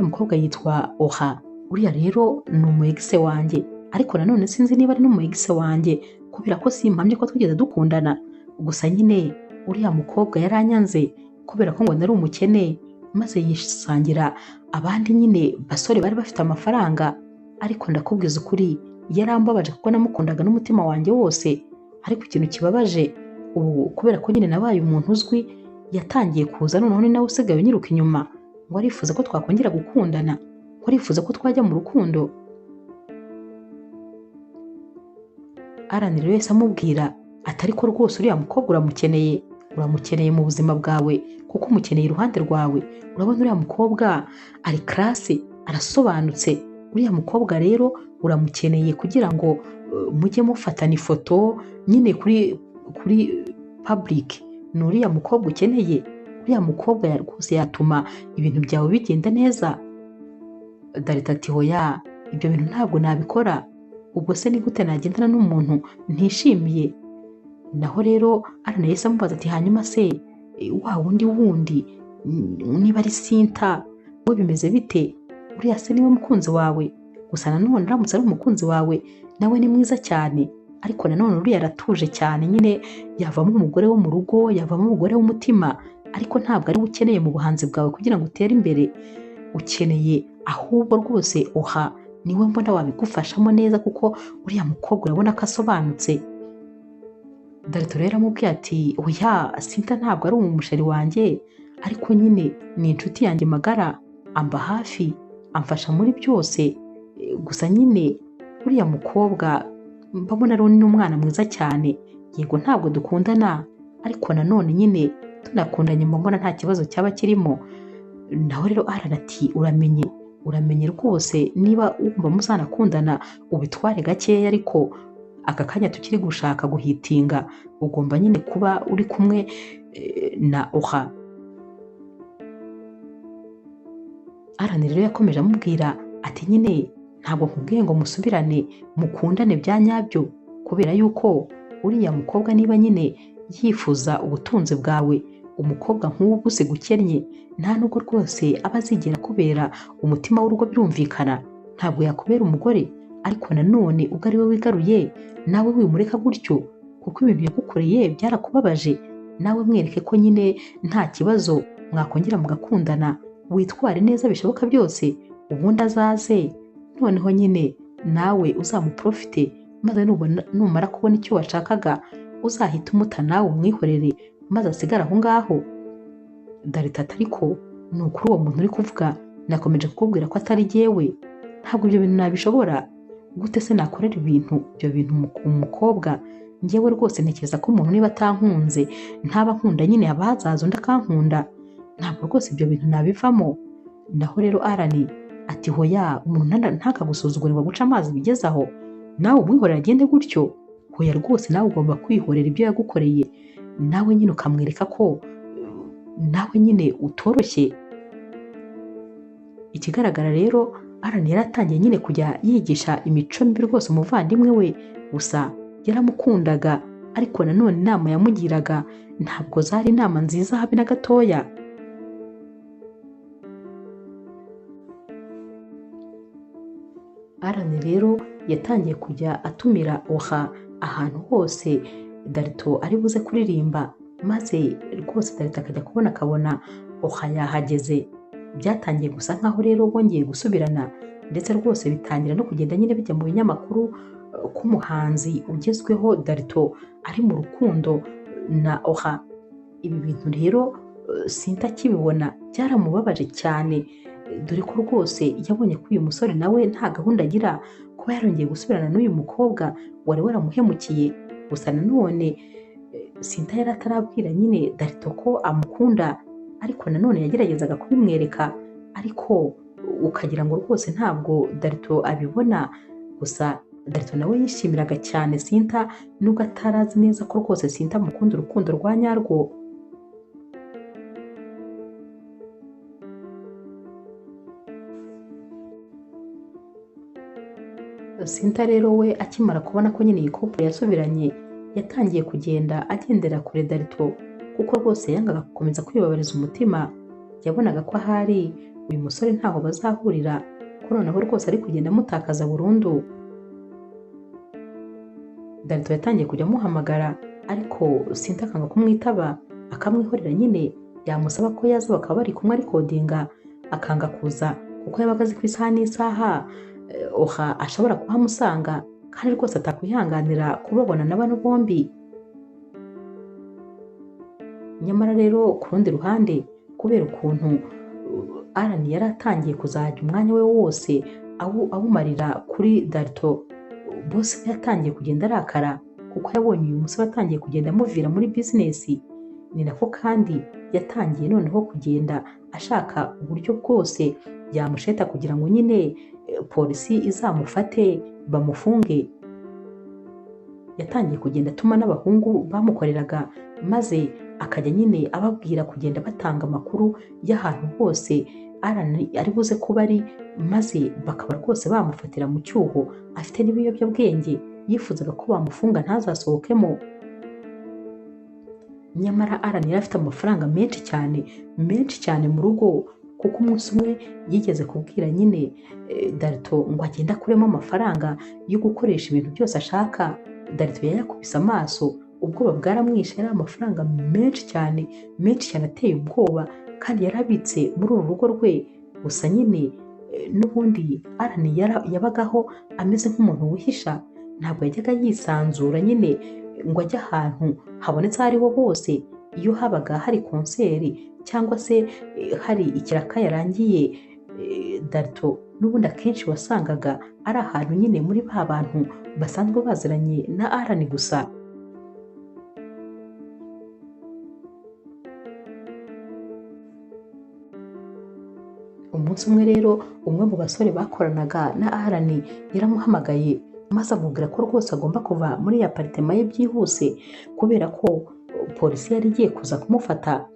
mukobwa yitwa Oha, uriya rero ni umu ex wanjye, ariko nanone sinzi niba ari n'umu ex wanjye kubera ko simpamye ko twigeze dukundana. Gusa nyine uriya mukobwa yaranyanze kubera ko ngo nari umukene, maze yisangira abandi nyine basore bari bafite amafaranga. Ariko ndakubwiza ukuri yarambabaje kuko namukundaga n'umutima wanjye wose. Ariko ikintu kibabaje ubu, kubera ko nyine nabaye umuntu uzwi, yatangiye kuza noneho ni nawe usigaye unyiruka inyuma, ngo arifuza ko twakongera gukundana, ngo arifuza ko twajya mu rukundo. Aranira wese amubwira atari ko rwose uriya mukobwa uramukeneye mu buzima bwawe, kuko umukeneye iruhande rwawe. Urabona uriya mukobwa ari classe, arasobanutse. Uriya mukobwa rero uramukeneye kugira ngo mujye mufatana ifoto nyine kuri public. Ni uriya mukobwa ukeneye. Uriya mukobwa rwose yatuma ibintu byawe bigenda neza. Darita ati hoya, ibyo bintu ntabwo nabikora. Ubwo se ni gute nagendana n'umuntu ntishimiye? Naho rero aranahise amubaza ati hanyuma se wa wundi niba ari Sinta, we bimeze bite? Uriya se niwe mukunzi wawe? Gusa nanone uramutse ari umukunzi wawe nawe ni mwiza cyane, ariko nanone uriya aratuje cyane, nyine yavamo umugore wo mu rugo, yavamo umugore w'umutima, ariko ntabwo ari we ukeneye mu buhanzi bwawe kugira ngo utere imbere. Ukeneye ahubwo rwose Oha, niwe mbona wabigufashamo neza, kuko uriya mukobwa urabona ko asobanutse. Darito rero amubwiye ati oya, Sinta ntabwo ari umusheri wanjye, ariko nyine ni inshuti yanjye magara, amba hafi, amfasha muri byose. Gusa nyine uriya mukobwa mbabona ari n'umwana mwiza cyane. Yego ntabwo dukundana, ariko nanone nyine tunakundanye mbona nta kibazo cyaba kirimo. Naho rero ati uramenye rwose, niba wumva muzanakundana ubitware gakeya, ariko aka kanya tukiri gushaka guhitinga ugomba nyine kuba uri kumwe na Oha. Rero yakomeje amubwira ati nyine ntabwo nkubwiye ngo musubirane mukundane bya nyabyo, kubera yuko uriya mukobwa niba nyine yifuza ubutunzi bwawe, umukobwa nk'uwo gusa gukennye nta nubwo rwose aba azigera kubera umutima w'urugo, byumvikana. Ntabwo yakubera umugore, ariko nanone ubwo ari we wigaruye nawe wimureka gutyo, kuko ibintu yagukoreye byarakubabaje. Nawe mwereke ko nyine nta kibazo, mwakongera mugakundana, witware neza bishoboka byose, ubundi azaze noneho nyine nawe uzamuprofite, maze numara kubona icyo washakaga uzahita umuta nawe umwihorere, maze asigara aho ngaho. Darita ariko ni ukuri uwo muntu uri kuvuga nakomeje kukubwira ko atari jyewe, ntabwo ibyo bintu nabishobora. Gute se nakorera ibyo bintu umukobwa? Njyewe rwose ntekereza ko umuntu niba atankunze ntaba nkunda, nyine haba hazaza undi akankunda. Ntabwo rwose ibyo bintu nabivamo. Naho rero ati hoya, umuntu ntakagusuzugure ngo guca amazi bigeze aho, nawe umwihorera agende gutyo. Hoya rwose, nawe ugomba kwihorera ibyo yagukoreye, nawe nyine ukamwereka ko nawe nyine utoroshye. Ikigaragara rero Alan yari atangiye nyine kujya yigisha imico mibi rwose umuvandimwe we, gusa yaramukundaga, ariko nanone inama yamugiraga ntabwo zari inama nziza habe na gatoya. Alan rero yatangiye kujya atumira Oha ahantu hose Darito ari buze kuririmba, maze rwose Darito akajya kubona akabona Oha yahageze. Byatangiye gusa nkaho rero bongeye gusubirana, ndetse rwose bitangira no kugenda nyine bijya mu binyamakuru ko umuhanzi ugezweho Darito ari mu rukundo na Oha. Ibi bintu rero Sinta akibibona byaramubabaje cyane, dore ko rwose yabonye ko uyu musore nawe nta gahunda agira kuba yarongeye gusubirana n'uyu mukobwa wari waramuhemukiye. Gusa nanone Sinta yari atarabwira nyine Darito ko amukunda, ariko nanone yageragezaga kubimwereka, ariko ukagira ngo rwose ntabwo Darito abibona. Gusa Darito nawe yishimiraga cyane Sinta, nubwo atarazi neza ko rwose Sinta amukunda urukundo rwa nyarwo. Sinta rero we akimara kubona ko nyine iyi couple yasubiranye, yatangiye kugenda agendera kure Darito, kuko rwose yangaga gukomeza kwibabariza umutima. Yabonaga ko ahari uyu musore ntaho bazahurira, ko noneho rwose ari kugenda amutakaza burundu. Darito yatangiye kujya amuhamagara, ariko Sinta akanga kumwitaba, akamwihorera nyine. Yamusaba ko yaza bakaba bari kumwe arikodinga, akanga kuza kuko yabaga azi ko isaha n'isaha Oha ashobora kuhamusanga, kandi rwose atakwihanganira kubabona na bano bombi. Nyamara rero ku rundi ruhande, kubera ukuntu Alan yari atangiye kuzajya umwanya we wose awumarira kuri Darito, bose yatangiye kugenda arakara, kuko yabonye uyu musore atangiye kugenda amuvira muri bizinesi. Ni nako kandi yatangiye noneho kugenda ashaka uburyo bwose yamusheta kugira ngo nyine polisi izamufate bamufunge. Yatangiye kugenda atuma n'abahungu bamukoreraga, maze akajya nyine ababwira kugenda batanga amakuru y'ahantu hose Alan ari buze kuba ari, maze bakaba rwose bamufatira mu cyuho afite n'ibiyobyabwenge. Yifuzaga ko bamufunga ntazasohokemo. Nyamara Alan yari afite amafaranga menshi cyane mu rugo, kuko umunsi umwe yigeze kubwira nyine Darito ngo agende akuremo amafaranga yo gukoresha ibintu byose ashaka. Darito yayakubise amaso, ubwoba bwaramwishe. Yari amafaranga menshi cyane ateye ubwoba, kandi yarabitse muri uru rugo rwe. Gusa nyine n'ubundi Alan yabagaho ameze nk'umuntu wihisha, ntabwo yajyaga yisanzura nyine ngo ajye ahantu habonetse aho ariho hose. Iyo habaga hari konseri cyangwa se hari ikiraka yarangiye, Darito n'ubundi akenshi wasangaga ari ahantu nyine muri ba bantu basanzwe baziranye na Alan gusa. Umunsi umwe rero umwe mu basore bakoranaga na Alan yaramuhamagaye, maze amubwira ko rwose agomba kuva muri aparitema ye byihuse, kubera ko polisi yari igiye kuza kumufata.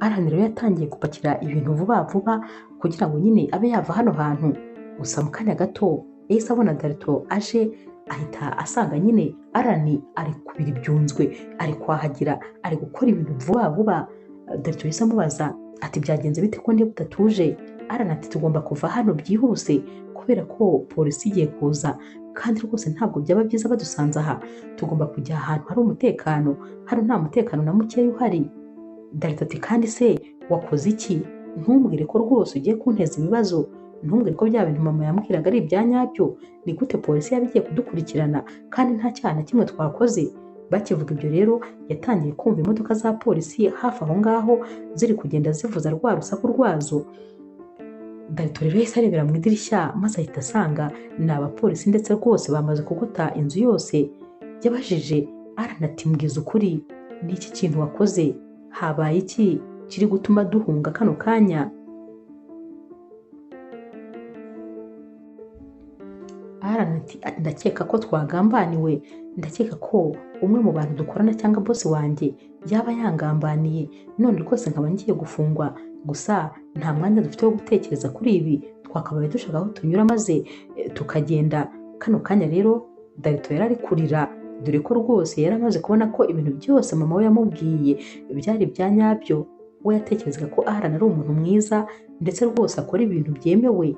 Alan rero yatangiye gupakira ibintu vuba vuba kugira ngo nyine abe yava hano hantu. Gusa mu kanya gato yahise abona Darito aje, ahita asanga nyine Alan ari kubira ibyunzwe, ari kwahagira, ari gukora ibintu vuba vuba. Darito yahise amubaza ati byagenze bite ko ndi butatuje? Alan ati tugomba kuva hano byihuse kubera ko polisi igiye kuza, kandi rwose ntabwo byaba byiza badusanze aha. Tugomba kujya ahantu hari umutekano, hano nta mutekano na mukeya uhari. Darito ati kandi se wakoze iki? Ntumbwire ko rwose ugiye kunteza ibibazo, ntumbwire ko bya bintu mama yambwiraga ari ibya nyabyo. Ni gute polisi yaba igiye kudukurikirana kandi nta cyaha na kimwe twakoze? Bakivuga ibyo rero yatangiye kumva imodoka za polisi hafi aho ngaho ziri kugenda zivuza rwa rusaku rwazo. Darito rero yahise arebera mu idirishya, maze ahita asanga ni abapolisi, ndetse rwose bamaze kugota inzu yose. Yabajije Alan ati mbwiza ukuri, ni iki kintu wakoze? Habaye iki kiri gutuma duhunga kano kanya? Alan ati ndakeka ko twagambaniwe, ndakeka ko umwe mu bantu dukorana cyangwa bosi wanjye yaba yangambaniye, none rwose nkaba ngiye gufungwa, gusa nta mwanya dufite wo gutekereza kuri ibi, twakabaye dushaka aho tunyura maze tukagenda. Kano kanya rero Darito yari ari kurira, dore ko rwose yari amaze kubona ko ibintu byose mama we yamubwiye byari ibya nyabyo. We yatekerezaga ko Alan ari umuntu mwiza ndetse rwose akora ibintu byemewe.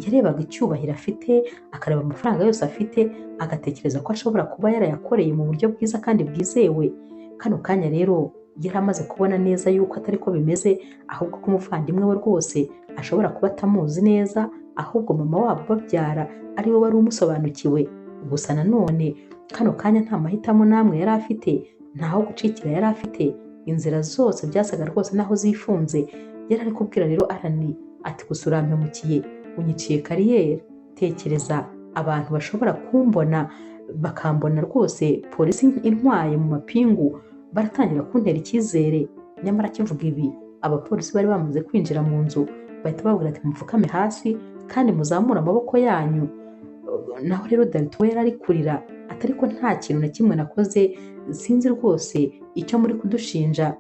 Yarebaga icyubahiro afite, akareba amafaranga yose afite, agatekereza ko ashobora kuba yarayakoreye mu buryo bwiza kandi bwizewe. Kano kanya rero yari amaze kubona neza yuko atari ko bimeze, ahubwo ko umuvandimwe we rwose ashobora kuba atamuzi neza, ahubwo mama wabo babyara ari we wari umusobanukiwe. Gusa nanone kano kanya nta mahitamo namwe yari afite, ntaho gucikira yari afite, inzira zose byasaga rwose naho zifunze. Yari ari kubwira rero Alan ati gusa urampemukiye, unyiciye kariyeri. Tekereza abantu bashobora kumbona bakambona rwose polisi intwaye mu mapingu, baratangira kuntera icyizere. Nyamara akivuga ibi abapolisi bari bamaze kwinjira mu nzu, bahita babwira ati mupfukame hasi kandi muzamure amaboko yanyu. Naho rero Darito we yari ari kurira ati ariko nta kintu na kimwe nakoze, sinzi rwose icyo muri kudushinja.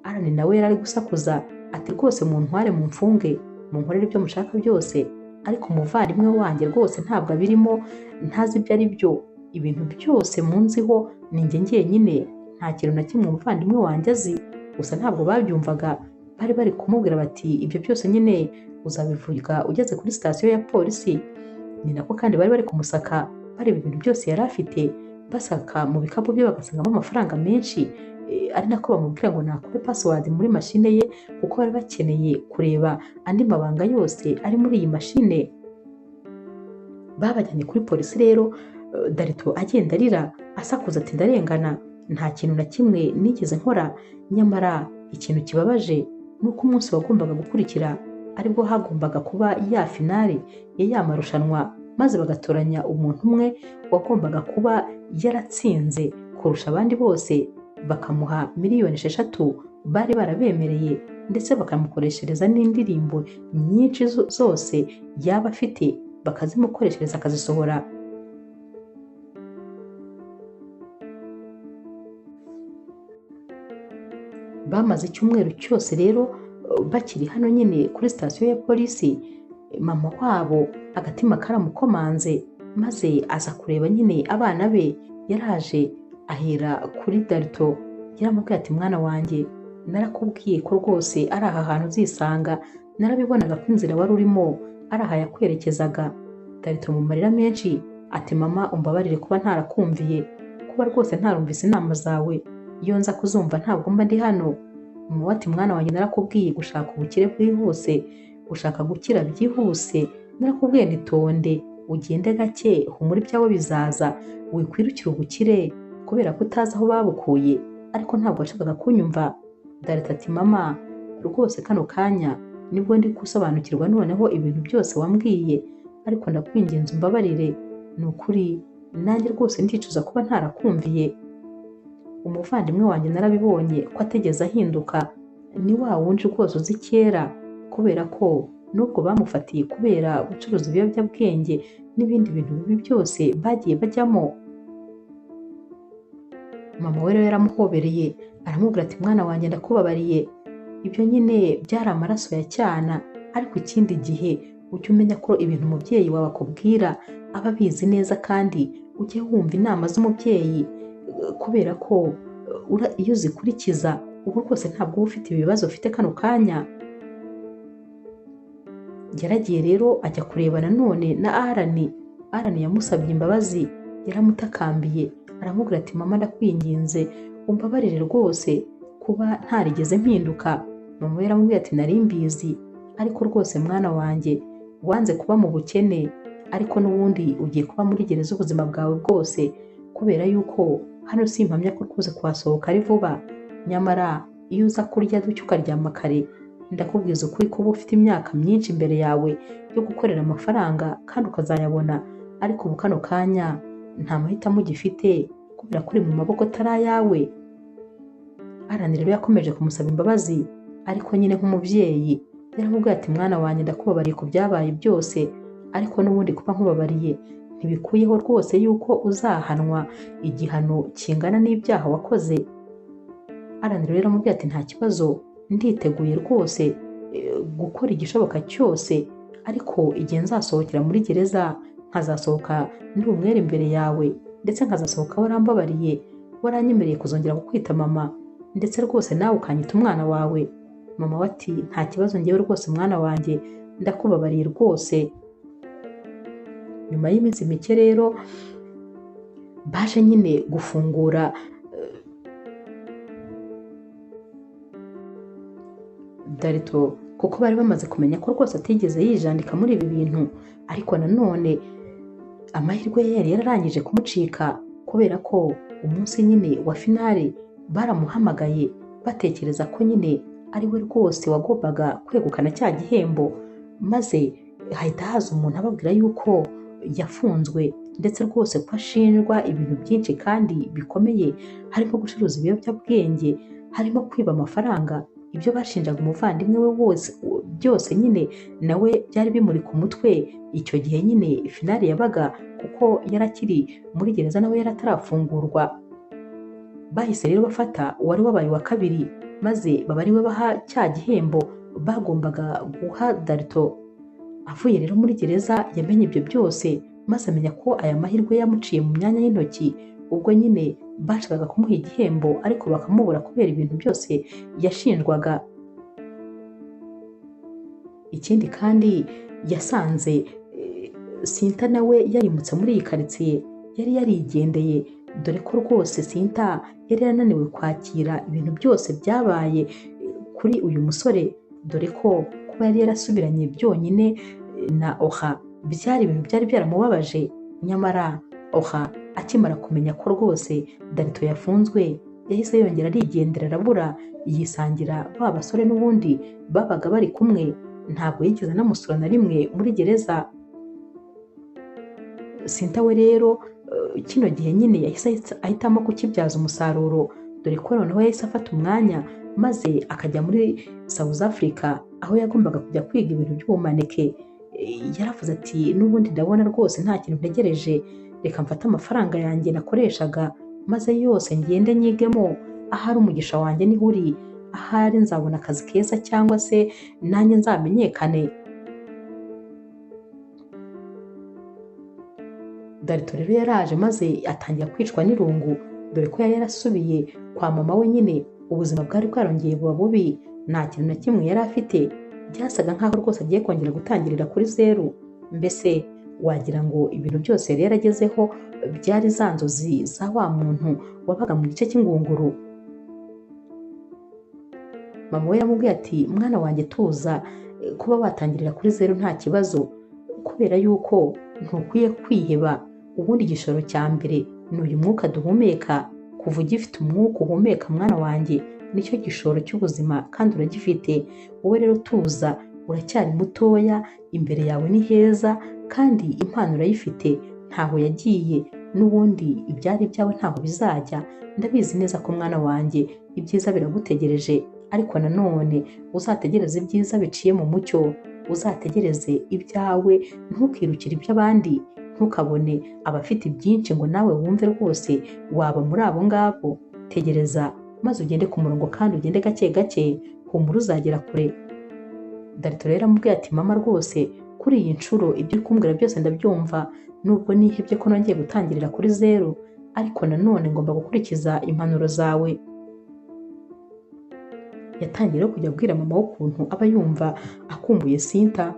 Alan nawe yari ari gusakuza ati rwose muntware mumfunge, munkorere ibyo mushaka byose, ariko umuvandimwe wanjye rwose ntabwo abirimo, ntazi ibyo ari byo, ibintu byose munziho ni njye njyenyine, nta kintu na kimwe umuvandimwe wanjye azi. Gusa ntabwo babyumvaga, bari bari kumubwira bati ibyo byose nyine uzabivuga ugeze kuri sitasiyo ya polisi. Ni nako kandi bari bari kumusaka, bareba ibintu byose yari afite, basaka mu bikapu bye bagasangamo amafaranga menshi, ari nako bamubwira ngo nakube password muri mashine ye, kuko bari bakeneye kureba andi mabanga yose ari muri iyi mashine. Babajyanye kuri polisi rero, Darito agenda arira asakuza ati ndarengana, nta kintu na kimwe nigeze nkora. Nyamara ikintu kibabaje nuko umunsi wagombaga gukurikira aribwo hagombaga kuba ya finale ya marushanwa, maze bagatoranya umuntu umwe wagombaga kuba yaratsinze kurusha abandi bose, bakamuha miliyoni 6 bari barabemereye, ndetse bakamukoreshereza n'indirimbo nyinshi zose yaba afite, bakazimukoreshereza akazisohora. Bamaze icyumweru cyose rero bakiri hano nyine kuri sitasiyo ya polisi. Mama wabo agatima karamukomanze, maze aza kureba nyine abana be. Yaraje ahera kuri Darito, yaramubwiye ati mwana wanjye, narakubwiye ko rwose ari aha hantu uzisanga, narabibonaga ko inzira wari urimo ari aha yakwerekezaga. Darito mu marira menshi ati mama umbabarire kuba ntarakumviye, kuba rwose ntarumvise inama zawe, iyo nza kuzumva ntabwo mba ndi hano. Mama ati mwana wanjye, narakubwiye gushaka ubukire bwihuse, gushaka gukira byihuse, narakubwiye nitonde ugende gake, humura ibyawe bizaza, wikwirukira ubukire kubera ko utazi aho babukuye. Ariko ntabwo washakaga kunyumva. Darito ati mama rwose kano kanya nibwo ndi gusobanukirwa noneho ibintu byose wambwiye, ariko ndakwinginze umbabarire, ni ukuri nanjye rwose ndicuza kuba ntarakumviye. Umuvandimwe wanjye narabibonye ko ategeze ahinduka, ni wa wundi rwose uzi kera, kubera ko nubwo bamufatiye kubera gucuruza ibiyobyabwenge n'ibindi bintu bibi byose bagiye bajyamo. Mama we rero yaramuhobereye aramubwira ati mwana wanjye ndakubabariye, ibyo nyine byari amaraso ya cyana, ariko ikindi gihe ujye umenya ko ibintu umubyeyi wawe akubwira aba abizi neza, kandi ujye wumva inama z'umubyeyi, kubera ko iyo uzikurikiza ubu rwose ntabwo uba ufite ibibazo ufite kano kanya. Yaragiye rero ajya kureba nanone na Alan. Alan yamusabye imbabazi, yaramutakambiye aramubwira ati mama ndakwinginze umbabarire rwose kuba ntarigeze mpinduka. Mama we yaramubwiye ati nari mbizi, ariko rwose mwana wanjye wanze kuba mu bukene, ariko n'ubundi ugiye kuba muri gereza ubuzima bwawe bwose, kubera yuko hano simpamya ko rwose kuhasohoka ari vuba. Nyamara iyo uza kurya duke ukaryama kare, ndakubwiza ukuri ko uba ufite imyaka myinshi imbere yawe yo gukorera amafaranga kandi ukazayabona, ariko ubu kano kanya nta mahitamo ugifite kubera ko uri mu maboko atari ayawe. Alan rero yakomeje kumusaba imbabazi, ariko nyine nk'umubyeyi yaramubwiye ati mwana wanjye ndakubabariye ku byabaye byose, ariko n'ubundi kuba nkubabariye ntibikuyeho rwose yuko uzahanwa igihano kingana n'ibyaha wakoze. Alan rero aramubwira ati nta kibazo, nditeguye rwose gukora igishoboka cyose, ariko igihe nzasohokera muri gereza nkazasohoka ndi umwere imbere yawe, ndetse nkazasohoka warambabariye, waranyemereye kuzongera kukwita mama, ndetse rwose nawe ukanyita umwana wawe. Mama we ati nta kibazo ngewe rwose mwana wanjye, ndakubabariye rwose. Nyuma y'iminsi mike rero baje nyine gufungura Darito, kuko bari bamaze kumenya ko rwose atigeze yijandika muri ibi bintu, ariko nanone amahirwe ye yari yararangije kumucika, kubera ko umunsi nyine wa finale baramuhamagaye batekereza ko nyine ari we rwose wagombaga kwegukana cya gihembo, maze hahita haza umuntu ababwira yuko yafunzwe, ndetse rwose ko ashinjwa ibintu byinshi kandi bikomeye, harimo gucuruza ibiyobyabwenge, harimo kwiba amafaranga. Ibyo bashinjaga umuvandimwe we wose byose nyine nawe byari bimuri ku mutwe icyo gihe nyine finale yabaga, kuko yarakiri muri gereza nawe yaratarafungurwa. Bahise rero bafata uwari wabaye wa kabiri, maze baba ari we baha cya gihembo bagombaga guha Darito. Avuye rero muri gereza yamenye ibyo byose, maze amenya ko aya mahirwe yamuciye mu myanya y'intoki, ubwo nyine bashakaga kumuha igihembo ariko bakamubura kubera ibintu byose yashinjwaga. Ikindi kandi yasanze Sinta nawe yarimutse muri iyi karitsiye, yari yarigendeye, dore ko rwose Sinta yari yananiwe kwakira ibintu byose byabaye kuri uyu musore, dore ko kuba yari yarasubiranye byonyine na Oha byari ibintu byari byaramubabaje. Nyamara Oha akimara kumenya ko rwose Darito yafunzwe, yahise yongera arigendera arabura, yisangira ba basore n'ubundi babaga bari kumwe, ntabwo yigeze anamusura na rimwe muri gereza. Sinta we rero kino gihe nyine yahise ahitamo kukibyaza umusaruro, dore ko noneho yahise afata umwanya maze akajya muri South Africa, aho yagombaga kujya kwiga ibintu by'ubumaneke. Yaravuze ati n'ubundi ndabona rwose nta kintu ntegereje, reka mfate amafaranga yanjye nakoreshaga maze yose ngende nyigemo, ahari umugisha wanjye niho uri, ahari nzabona akazi keza cyangwa se nanjye nzamenyekane. Darito rero yaraje maze atangira kwicwa n'irungu, dore ko yari yarasubiye kwa mama we nyine, ubuzima bwari bwarongeye buba bubi, nta kintu na kimwe yari afite, byasaga nkaho rwose agiye kongera gutangirira kuri zeru. Mbese wagira ngo ibintu byose yari yaragezeho byari za nzozi za wa muntu wabaga mu gice cy'ingunguru. Mama we yaramubwiye ati mwana wanjye tuza, kuba watangirira kuri zeru nta kibazo, kubera yuko ntukwiye kwiheba. Ubundi igishoro cya mbere ni uyu mwuka duhumeka, kuva ugifite umwuka uhumeka mwana wanjye nicyo gishoro cy'ubuzima kandi uragifite. Wowe rero tuza, uracyari mutoya, imbere yawe ni heza kandi impano urayifite, ntaho yagiye, n'ubundi ibyari byawe ntaho bizajya. Ndabizi neza ko mwana wanjye ibyiza biragutegereje, ariko nanone uzategereze ibyiza biciye mu mucyo, uzategereze ibyawe, ntukirukire iby'abandi, ntukabone abafite ibyinshi ngo nawe wumve rwose waba muri abo ngabo. Tegereza maze ugende ku murongo kandi ugende gake gake, humura uzagera kure. Darito rero amubwiye ati mama rwose kuri iyi nshuro ibyo uri kumbwira byose ndabyumva, nubwo nihebye ko nongeye gutangirira kuri zeru, ariko nanone ngomba gukurikiza impanuro zawe. Yatangiye kujya abwira mama we ukuntu aba yumva akumbuye Sinta,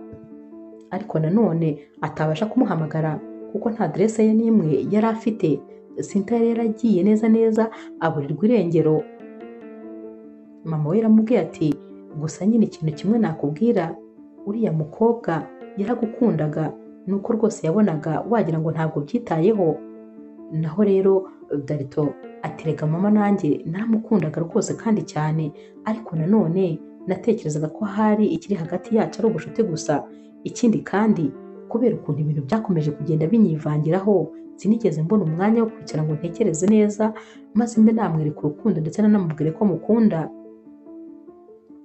ariko nanone atabasha kumuhamagara kuko nta aderese ye n'imwe yari afite. Sinta yari yaragiye neza neza aburirwa irengero. Mama we yaramubwiye ati gusa nyine ikintu kimwe nakubwira, uriya mukobwa yaragukundaga, nuko rwose yabonaga wagira ngo ntabwo byitayeho. Naho rero Darito aterega mama nanjye naramukundaga rwose kandi cyane, ariko nanone natekerezaga ko hari ikiri hagati yacu ari ubucuti gusa. Ikindi kandi kubera ukuntu ibintu byakomeje kugenda binyivangiraho, sinigeze mbona umwanya wo kwicara ngo ntekereze neza maze mbe namwereka urukundo ndetse nanamubwire ko mukunda.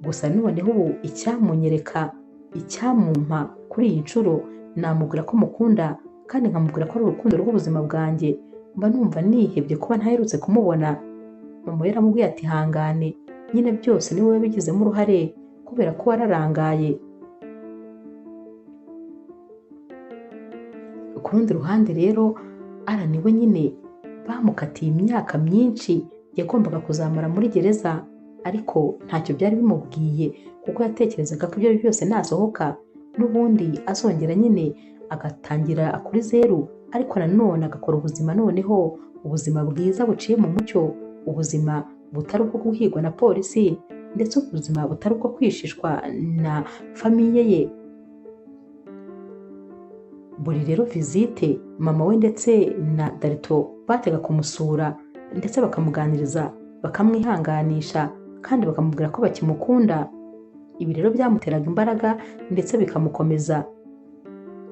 Gusa noneho ubu icyamunyereka, icyamumpa kuri iyi nshuro, namubwira ko mukunda kandi nkamubwira ko ari urukundo rw'ubuzima bwanjye, mba numva nihebye kuba ntaherutse kumubona. Mama we yaramubwiye ati hangane, nyine byose ni wowe wabigizemo uruhare kubera ko wararangaye. Ku rundi ruhande rero Alan we nyine bamukatiye imyaka myinshi yagombaga kuzamara muri gereza, ariko ntacyo byari bimubwiye kuko yatekerezaga ko ibyo byose nasohoka n'ubundi azongera nyine agatangira kuri zeru, ariko nanone agakora ubuzima noneho ubuzima bwiza buciye mu mucyo, ubuzima butari ubwo guhigwa na polisi ndetse ubuzima butari ubwo kwishishwa na famiye ye. Buri rero visite mama we ndetse na Darito batega kumusura ndetse bakamuganiriza, bakamwihanganisha kandi bakamubwira ko bakimukunda. Ibi rero byamuteraga imbaraga ndetse bikamukomeza.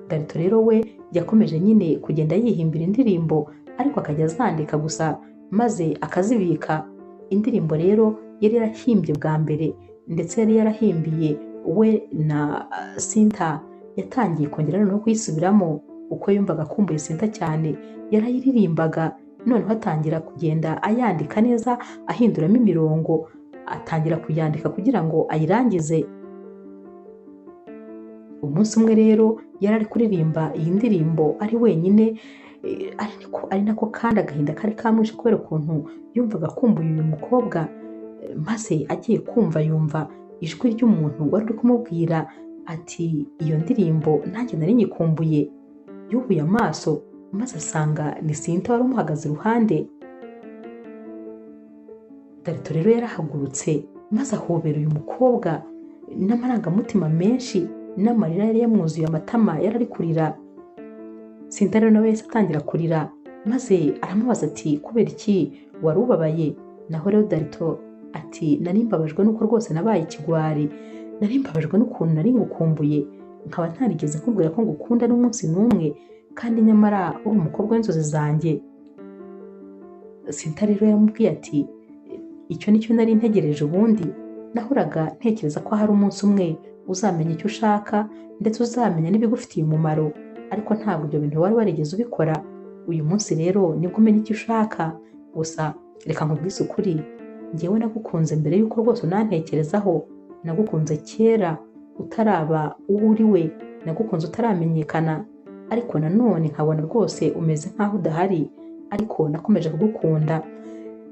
Darito rero we yakomeje nyine kugenda yihimbira indirimbo, ariko akajya azandika gusa maze akazibika. Indirimbo rero yari yarahimbye bwa mbere ndetse yari yarahimbiye we na Sinta, yatangiye kongera noneho kuyisubiramo uko yumvaga akumbuye Sinta cyane. Yarayiririmbaga noneho atangira kugenda ayandika neza, ahinduramo imirongo, atangira kuyandika kugira ngo ayirangize. Umunsi umwe rero yari ari kuririmba iyi ndirimbo ari wenyine, ari nako kandi agahinda kari kamwishe kubera ukuntu yumvaga akumbuye uyu mukobwa. Maze agiye kumva yumva ijwi ry'umuntu wari uri kumubwira ati iyo ndirimbo nanjye nari nyikumbuye. Yubuye amaso maze asanga ni Sinta wari umuhagaze iruhande. Darito rero yarahagurutse maze ahobera uyu mukobwa n'amarangamutima menshi, n'amarira yari yamwuzuye amatama, yari ari kurira. Sinta rero nawe yahise atangira kurira maze aramubaza ati kubera iki wari ubabaye? Naho rero Darito ati nari mbabajwe nuko rwose nabaye ikigwari, nari mbabajwe n'ukuntu nari ngukumbuye, nkaba ntarigeze nkubwira ko ngukunda n'umunsi n'umwe, kandi nyamara uri umukobwa w'inzozi zanjye. Sinta rero yaramubwiye ati icyo nicyo nari ntegereje, ubundi nahoraga ntekereza ko hari umunsi umwe uzamenya icyo ushaka ndetse uzamenya n'ibigufitiye umumaro, ariko ntabwo ibyo bintu wari warigeze ubikora. Uyu munsi rero nibwo umenya icyo ushaka. Gusa reka nkubwise ukuri, njyewe nagukunze mbere y'uko rwose unantekerezaho. Nagukunze kera utaraba uwo uri we, nagukunze utaramenyekana, ariko nanone nkabona rwose umeze nk'aho udahari, ariko nakomeje kugukunda.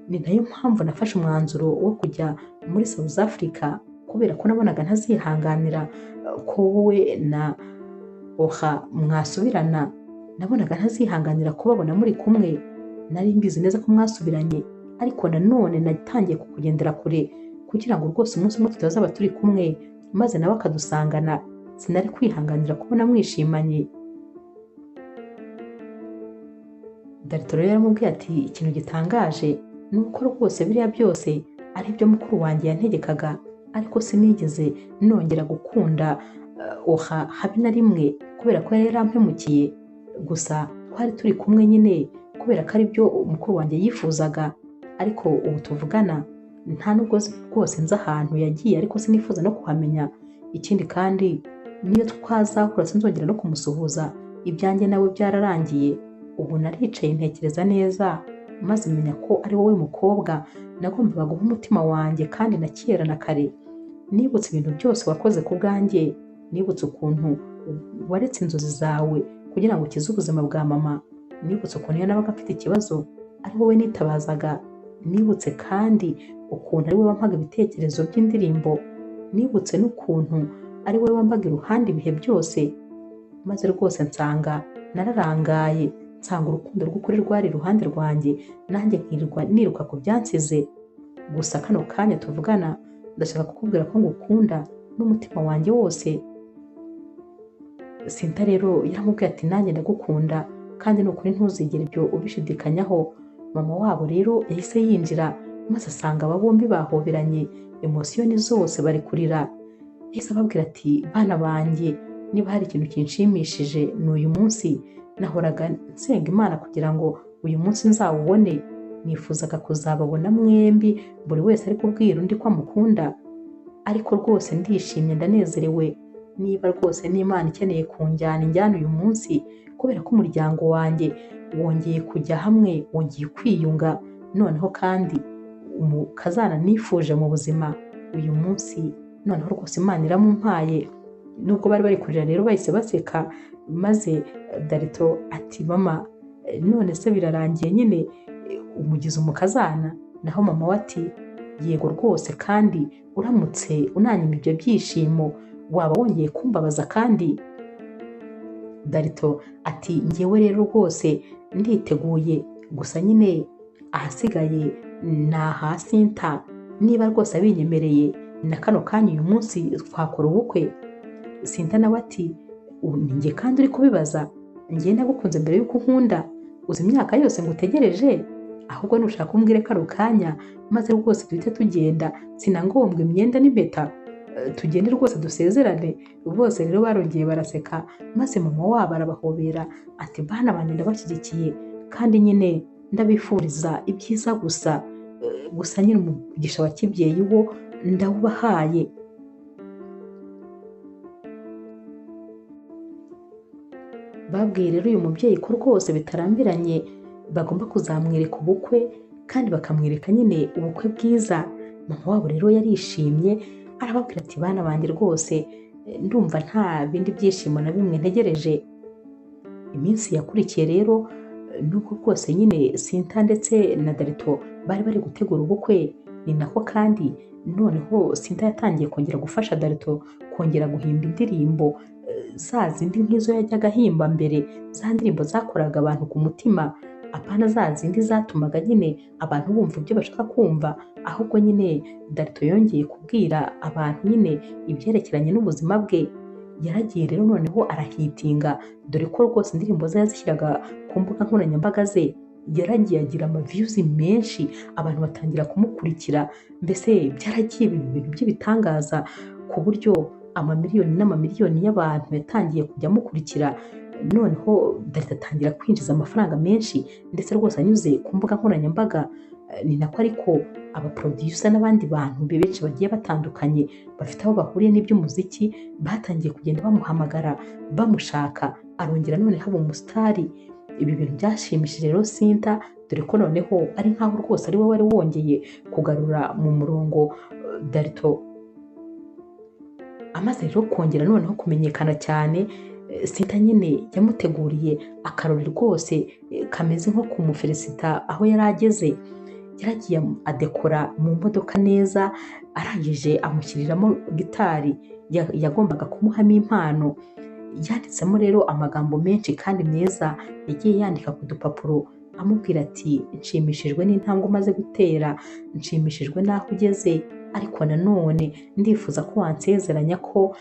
Ni nayo mpamvu nafashe umwanzuro wo kujya muri South Africa, kubera ko nabonaga ntazihanganira ko wowe na Oha mwasubirana. Nabonaga ntazihanganira kubabona muri kumwe. Nari mbizi neza ko mwasubiranye, ariko nanone natangiye kukugendera kure kugira ngo rwose umunsi umwe tutazaba turi kumwe maze nawe akadusangana. Sinari kwihanganira kubona mwishimanye. Darito rero yaramubwiye ati ikintu gitangaje ni uko rwose biriya byose ari byo mukuru wanjye yantegekaga, ariko sinigeze nongera gukunda Oha habe na rimwe kubera ko yari yarampemukiye. Gusa twari turi kumwe nyine kubera ko ari byo mukuru wanjye yifuzaga, ariko ubu tuvugana nta nubwo rwose nzi ahantu yagiye, ariko sinifuza no kuhamenya. Ikindi kandi niyo twazahura sinzongera no kumusuhuza. Ibyanjye nawe byararangiye. Ubu naricaye ntekereza neza maze menya ko ari wowe mukobwa nagombaga guha umutima wanjye, kandi na kera na kare. Nibutse ibintu byose wakoze ku bwanjye, nibutse ukuntu waretse inzozi zawe kugira ngo ukize ubuzima bwa mama, nibutse ukuntu iyo nabaga mfite ikibazo ari wowe nitabazaga, nibutse kandi ukuntu ari wowe wampaga ibitekerezo by'indirimbo, nibutse n'ukuntu ari wowe wambaga iruhande ibihe byose. Maze rwose nsanga nararangaye, nsanga urukundo rw'ukuri rwari iruhande rwanjye, nanjye nkirirwa niruka ku byansize. Gusa kano kanya tuvugana ndashaka kukubwira ko ngukunda n'umutima wanjye wose. Sinta rero yaramubwiye ati nanjye ndagukunda, kandi ni ukuri ntuzigere ibyo ubishidikanyaho. Mama wabo rero yahise yinjira maze asanga aba bombi bahoberanye, emosiyoni zose bari kurira. Yahise ababwira ati bana banjye, niba hari ikintu kinshimishije ni uyu munsi. Nahoraga nsenga Imana kugira ngo uyu munsi nzawubone. Nifuzaga kuzababona mwembi, buri wese ari kubwira undi ko amukunda, ariko rwose ndishimye ndanezerewe. niba rwose n'Imana ikeneye kunjyana injyana uyu munsi kubera ko umuryango wanjye wongeye kujya hamwe, wongeye kwiyunga, noneho kandi umukazana nifuje mu buzima uyu munsi noneho rwose Imana iramumpaye. Nubwo bari bari kurira rero bahise baseka, maze Darito ati mama none se birarangiye nyine umugize umukazana? Naho mama we ati yego rwose, kandi uramutse unanyima ibyo byishimo waba wongeye kumbabaza kandi. Darito ati njyewe rero rwose nditeguye, gusa nyine ahasigaye ni aha Sinta, niba rwose abinyemereye na kano kanya uyu munsi twakora ubukwe. Sinta nawe ati ni njye kandi uri kubibaza? Njye nagukunze mbere y'uko unkunda, uzi imyaka yose ngutegereje, ahubwo nushaka umbwire kano kanya maze rwose duhite tugenda, sinangombwa imyenda n'impeta, tugende rwose dusezerane. Bose rero barongeye baraseka, maze mama wabo arabahobera ati bana banjye ndabashyigikiye kandi nyine ndabifuriza ibyiza gusa, gusa nyine umugisha wa kibyeyi wo ndawubahaye. Babwiye rero uyu mubyeyi ko rwose bitarambiranye bagomba kuzamwereka ubukwe kandi bakamwereka nyine ubukwe bwiza. Mama wabo rero yarishimye arababwira ati bana banjye rwose ndumva nta bindi byishimo na bimwe ntegereje. Iminsi yakurikiye rero nubwo rwose nyine Sinta ndetse na Darito bari bari gutegura ubukwe, ni nako kandi noneho Sinta yatangiye kongera gufasha Darito kongera guhimba indirimbo za zindi nk'izo yajyaga ahimba mbere, za ndirimbo zakoraga abantu ku mutima, apana za zindi zatumaga nyine abantu bumva ibyo bashaka kumva, ahubwo nyine Darito yongeye kubwira abantu nyine ibyerekeranye n'ubuzima bwe. Yaragiye rero noneho arahitinga, dore ko rwose indirimbo ze yazishyiraga ku mbuga nkoranyambaga ze, yaragiye agira amaviyuzi menshi, abantu batangira kumukurikira, mbese byaragiye ibintu by'ibitangaza ku buryo amamiliyoni n'amamiliyoni y'abantu yatangiye kujya amukurikira. Noneho Darito atangira kwinjiza amafaranga menshi ndetse rwose anyuze ku mbuga nkoranyambaga. Ni nako ariko abaproducer n'abandi bantu benshi bagiye batandukanye bafite aho bahuriye n'iby'umuziki batangiye kugenda bamuhamagara bamushaka, arongera none haba umusitari. Ibi bintu byashimishije rero Sinta, dore ko noneho ari nkaho rwose ari we wari wongeye kugarura mu murongo Darito. Amaze rero kongera noneho kumenyekana cyane, Sinta nyine yamuteguriye akarori rwose kameze nko kumufelicita aho yari ageze. Yaragiye adekora mu modoka neza, arangije amushyiriramo gitari yagombaga kumuhamo impano. Yanditsemo rero amagambo menshi kandi meza yagiye yandika ku dupapuro amubwira ati nshimishijwe n'intambwe umaze gutera, nshimishijwe n'aho ugeze, ariko nanone ndifuza ko wansezeranya ko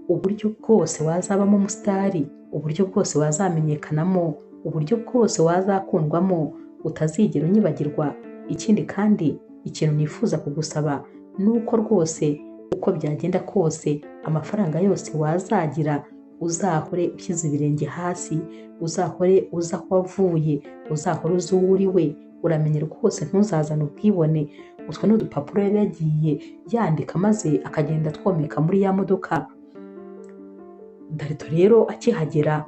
uburyo bwose wazabamo umusitari, uburyo bwose wazamenyekanamo, uburyo bwose wazakundwamo utazigera unyibagirwa. Ikindi kandi ikintu nifuza kugusaba ni uko rwose uko byagenda kose amafaranga yose wazagira uzahore ushyize ibirenge hasi, uzahore uza aho wavuye, uzahore uzi uwo uri we, uramenye rwose ntuzazane ubwibone. Utwo ni udupapuro yari yagiye yandika maze akagenda atwomeka muri ya modoka. Darito rero akihagera,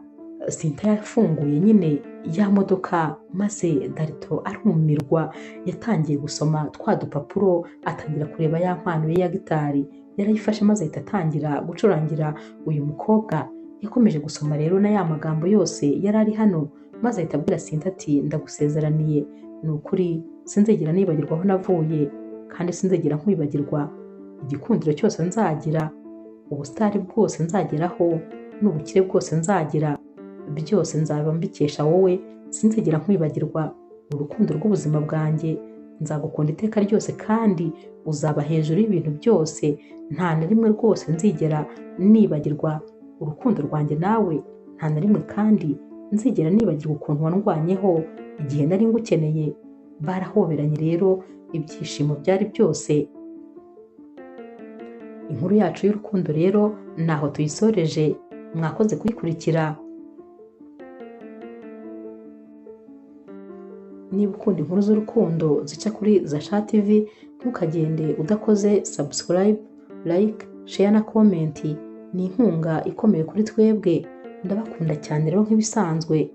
Sinta yafunguye nyine ya modoka maze Darito arumirwa, yatangiye gusoma twa dupapuro, atangira kureba ya mpano ye ya gitari, yarayifashe maze ahita atangira gucurangira uyu mukobwa. Yakomeje gusoma rero na ya magambo yose yari ari hano, maze ahita abwira Sinta ati ndagusezeraniye, ni ukuri sinzigera nibagirwa aho navuye kandi sinzigera nkwibagirwa. Igikundiro cyose nzagira, ubusitari bwose nzageraho, n'ubukire bwose nzagira, byose nzaba mbikesha wowe, sinzigera nkwibagirwa. Urukundo rw'ubuzima bwanjye, nzagukunda iteka ryose kandi uzaba hejuru y'ibintu byose, nta na rimwe rwose nzigera nibagirwa urukundo rwanjye nawe, nta na rimwe kandi nzigera nibagirwa ukuntu wandwanyeho igihe nari ngukeneye. Barahoberanye rero, ibyishimo byari byose. Inkuru yacu y'urukundo rero naho tuyisoreje. Mwakoze kuyikurikira. Niba ukunda inkuru z'urukundo zica kuri Zasha TV, ntukagende udakoze subscribe, like share na comment ni inkunga ikomeye kuri twebwe. Ndabakunda cyane rero nk'ibisanzwe.